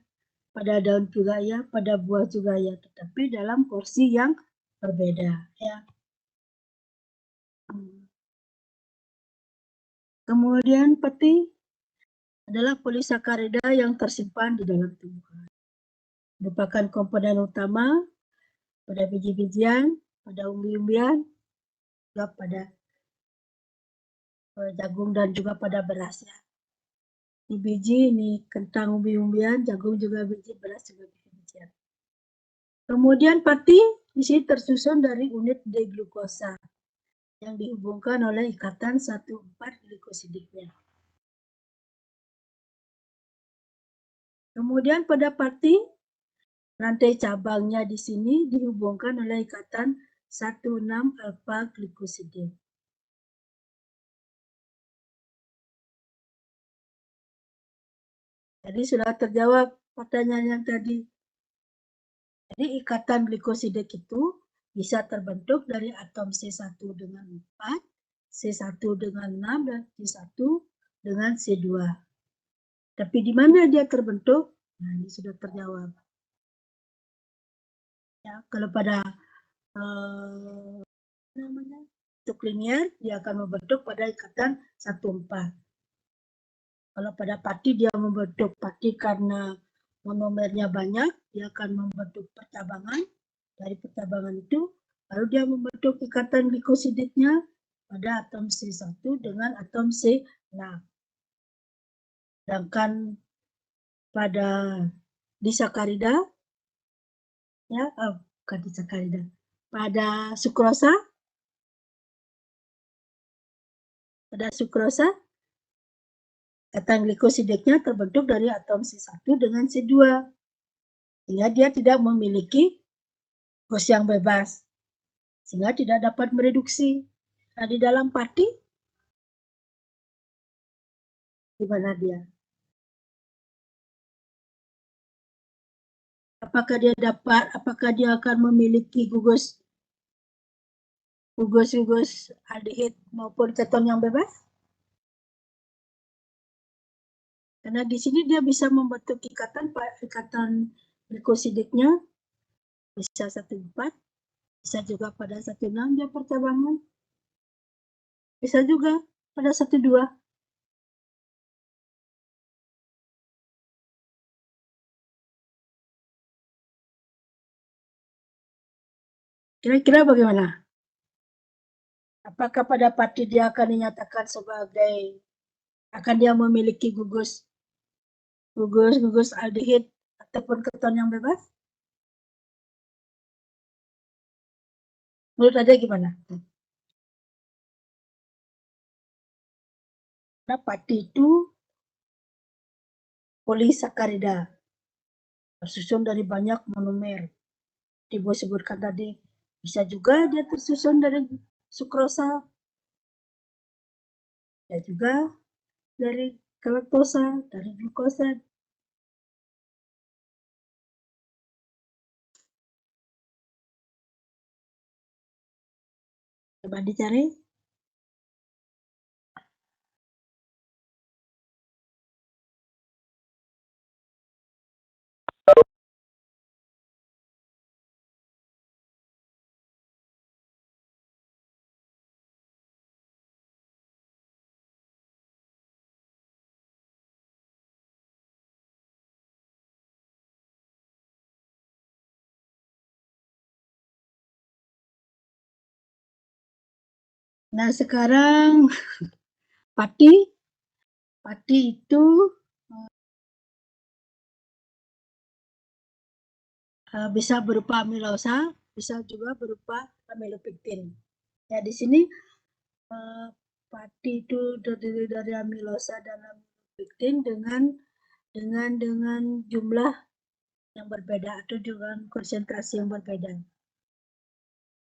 pada daun juga iya, pada buah juga iya, tetapi dalam porsi yang berbeda. Ya. Kemudian peti adalah polisakarida yang tersimpan di dalam tumbuhan. Merupakan komponen utama pada biji-bijian, pada umbi-umbian, juga pada jagung dan juga pada beras ya. Ini biji, ini kentang umbi-umbian, jagung juga biji, beras juga biji-bijian. Kemudian pati di sini tersusun dari unit D-glukosa yang dihubungkan oleh ikatan 1,4 glikosidiknya. Kemudian pada pati, rantai cabangnya di sini dihubungkan oleh ikatan 1,6 alfa glikosidik. Jadi sudah terjawab pertanyaan yang tadi. Jadi ikatan glikosidik itu bisa terbentuk dari atom C1 dengan 4, C1 dengan 6, dan C1 dengan C2. Tapi di mana dia terbentuk? Nah, ini sudah terjawab. Ya, kalau pada untuk linier, dia akan membentuk pada ikatan 1,4. Kalau pada pati dia membentuk pati karena monomernya banyak, dia akan membentuk percabangan. Dari percabangan itu, lalu dia membentuk ikatan glikosidiknya pada atom C1 dengan atom C6. Sedangkan pada disakarida, ya, bukan disakarida, pada sukrosa, ikatan glikosidiknya terbentuk dari atom C1 dengan C2. Sehingga dia tidak memiliki gos yang bebas. Sehingga tidak dapat mereduksi. Nah, di dalam pati, di mana dia? Apakah dia akan memiliki gugus aldehid maupun keton yang bebas? Karena di sini dia bisa membentuk ikatan glikosidiknya bisa 1,4, bisa juga pada 1,6 dia percabangan, bisa juga pada 1,2. Kira-kira bagaimana? Apakah pada pati dia akan dinyatakan sebagai akan dia memiliki gugus aldehid ataupun keton yang bebas? Menurut Anda gimana? Nah, pati itu polisakarida, tersusun dari banyak monomer. Ibu sebutkan tadi, bisa juga dia tersusun dari sukrosa, dan juga dari galaktosa, dari glukosa. Coba dicari. Nah, sekarang pati itu bisa berupa amilosa, bisa juga berupa amilopektin. Ya, di sini pati itu terdiri dari amilosa dan amilopektin dengan jumlah yang berbeda atau dengan konsentrasi yang berbeda.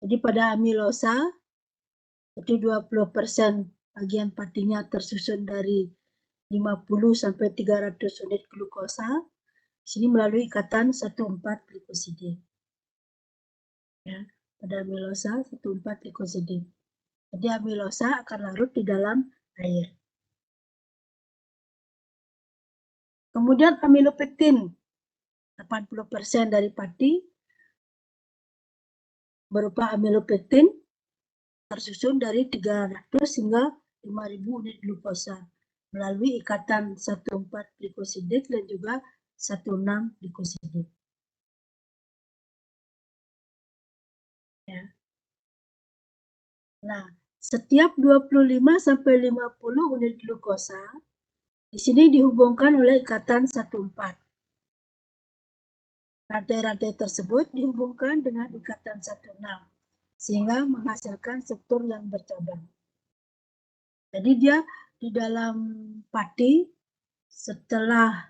Jadi pada amilosa itu 20% bagian patinya tersusun dari 50 sampai 300 unit glukosa. Sini melalui ikatan 1,4 glikosida. Ya, pada amilosa 1,4 glikosida. Jadi amilosa akan larut di dalam air. Kemudian amilopektin 80% dari pati berupa amilopektin tersusun dari 300 hingga 5.000 unit glukosa melalui ikatan 1,4 glikosidik dan juga 1,6 glikosidik. Ya. Nah, setiap 25 sampai 50 unit glukosa di sini dihubungkan oleh ikatan 1,4. Rantai-rantai tersebut dihubungkan dengan ikatan 1,6 sehingga menghasilkan struktur yang bercabang. Jadi dia di dalam pati setelah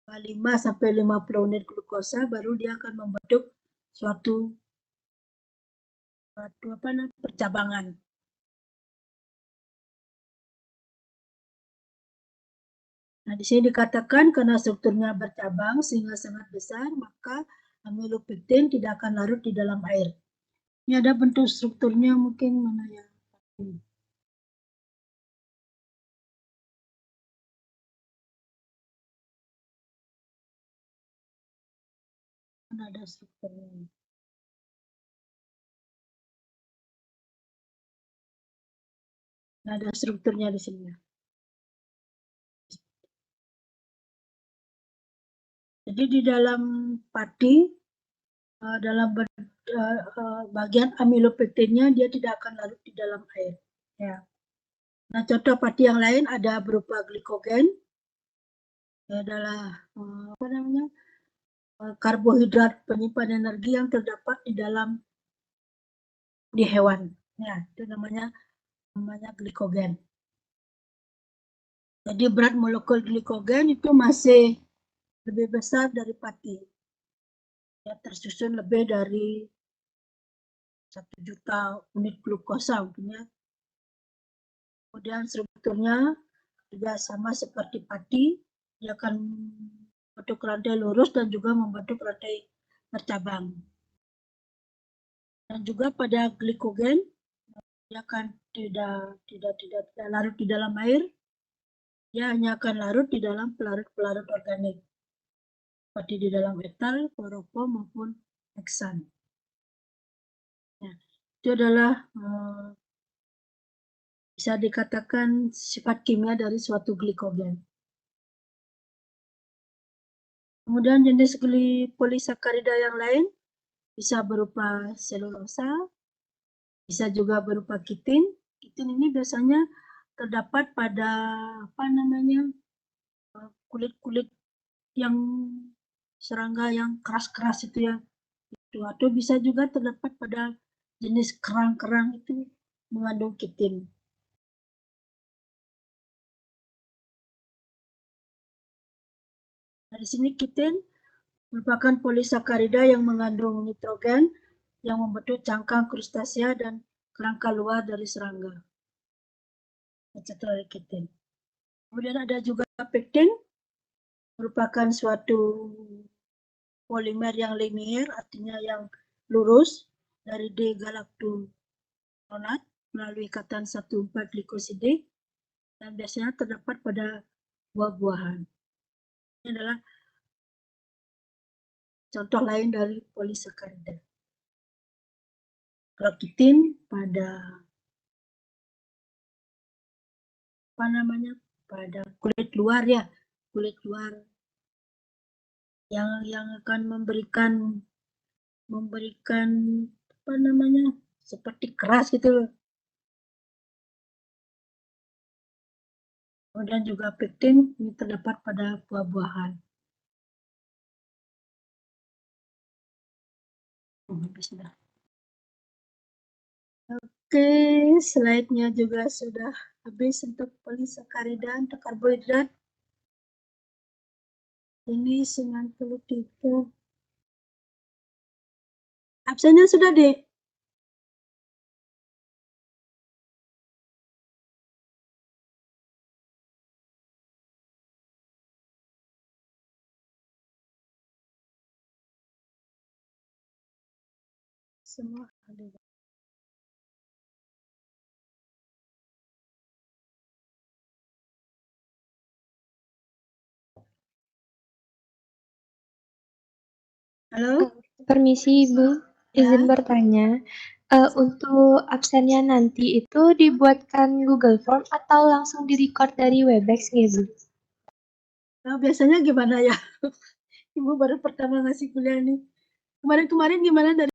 5 sampai 50 unit glukosa baru dia akan membentuk suatu percabangan. Nah, di sini dikatakan karena strukturnya bercabang sehingga sangat besar, maka amilopektin tidak akan larut di dalam air. Ini ada bentuk strukturnya mungkin mana ya? Mana ada strukturnya? Nah, ada strukturnya di sini. Jadi di dalam pati, dalam bagian amilopektinnya dia tidak akan larut di dalam air. Ya. Nah, contoh pati yang lain ada berupa glikogen, adalah karbohidrat penyimpan energi yang terdapat di hewan. Ya, itu namanya glikogen. Jadi berat molekul glikogen itu masih lebih besar dari pati. Ya, tersusun lebih dari 1 juta unit glukosa mungkin ya. Kemudian strukturnya juga sama seperti pati, dia akan membentuk rantai lurus dan juga membentuk rantai bercabang. Dan juga pada glikogen dia akan tidak larut di dalam air, dia hanya akan larut di dalam pelarut-pelarut organik seperti di dalam etal, kloroform maupun heksan. Ya, itu adalah bisa dikatakan sifat kimia dari suatu glikogen. Kemudian jenis polisakarida yang lain bisa berupa selulosa, bisa juga berupa kitin. Kitin ini biasanya terdapat pada kulit-kulit yang serangga yang keras-keras itu ya. Atau bisa juga terdapat pada jenis kerang-kerang itu mengandung kitin. Nah, di sini kitin merupakan polisakarida yang mengandung nitrogen yang membentuk cangkang krustasea dan kerangka luar dari serangga. Dari kitin. Kemudian ada juga pektin, merupakan suatu polimer yang linier, artinya yang lurus dari D-galactoronat melalui ikatan 1,4 glikosida dan biasanya terdapat pada buah-buahan. Ini adalah contoh lain dari polisakarida. Kalau kitin pada pada kulit luar ya, kulit luar yang akan memberikan seperti keras gitu loh. Kemudian juga pektin ini terdapat pada buah-buahan. Oke, slide-nya juga sudah habis untuk polisakarida, untuk karbohidrat. Ini 93. Absennya sudah, Dek? Semua ada. Halo? Permisi Ibu, izin Ya? bertanya. Untuk absennya nanti itu dibuatkan Google Form atau langsung di-record dari Webex nggih, Bu? Nah, biasanya gimana ya? Ibu baru pertama ngasih kuliah nih. Kemarin-kemarin gimana dari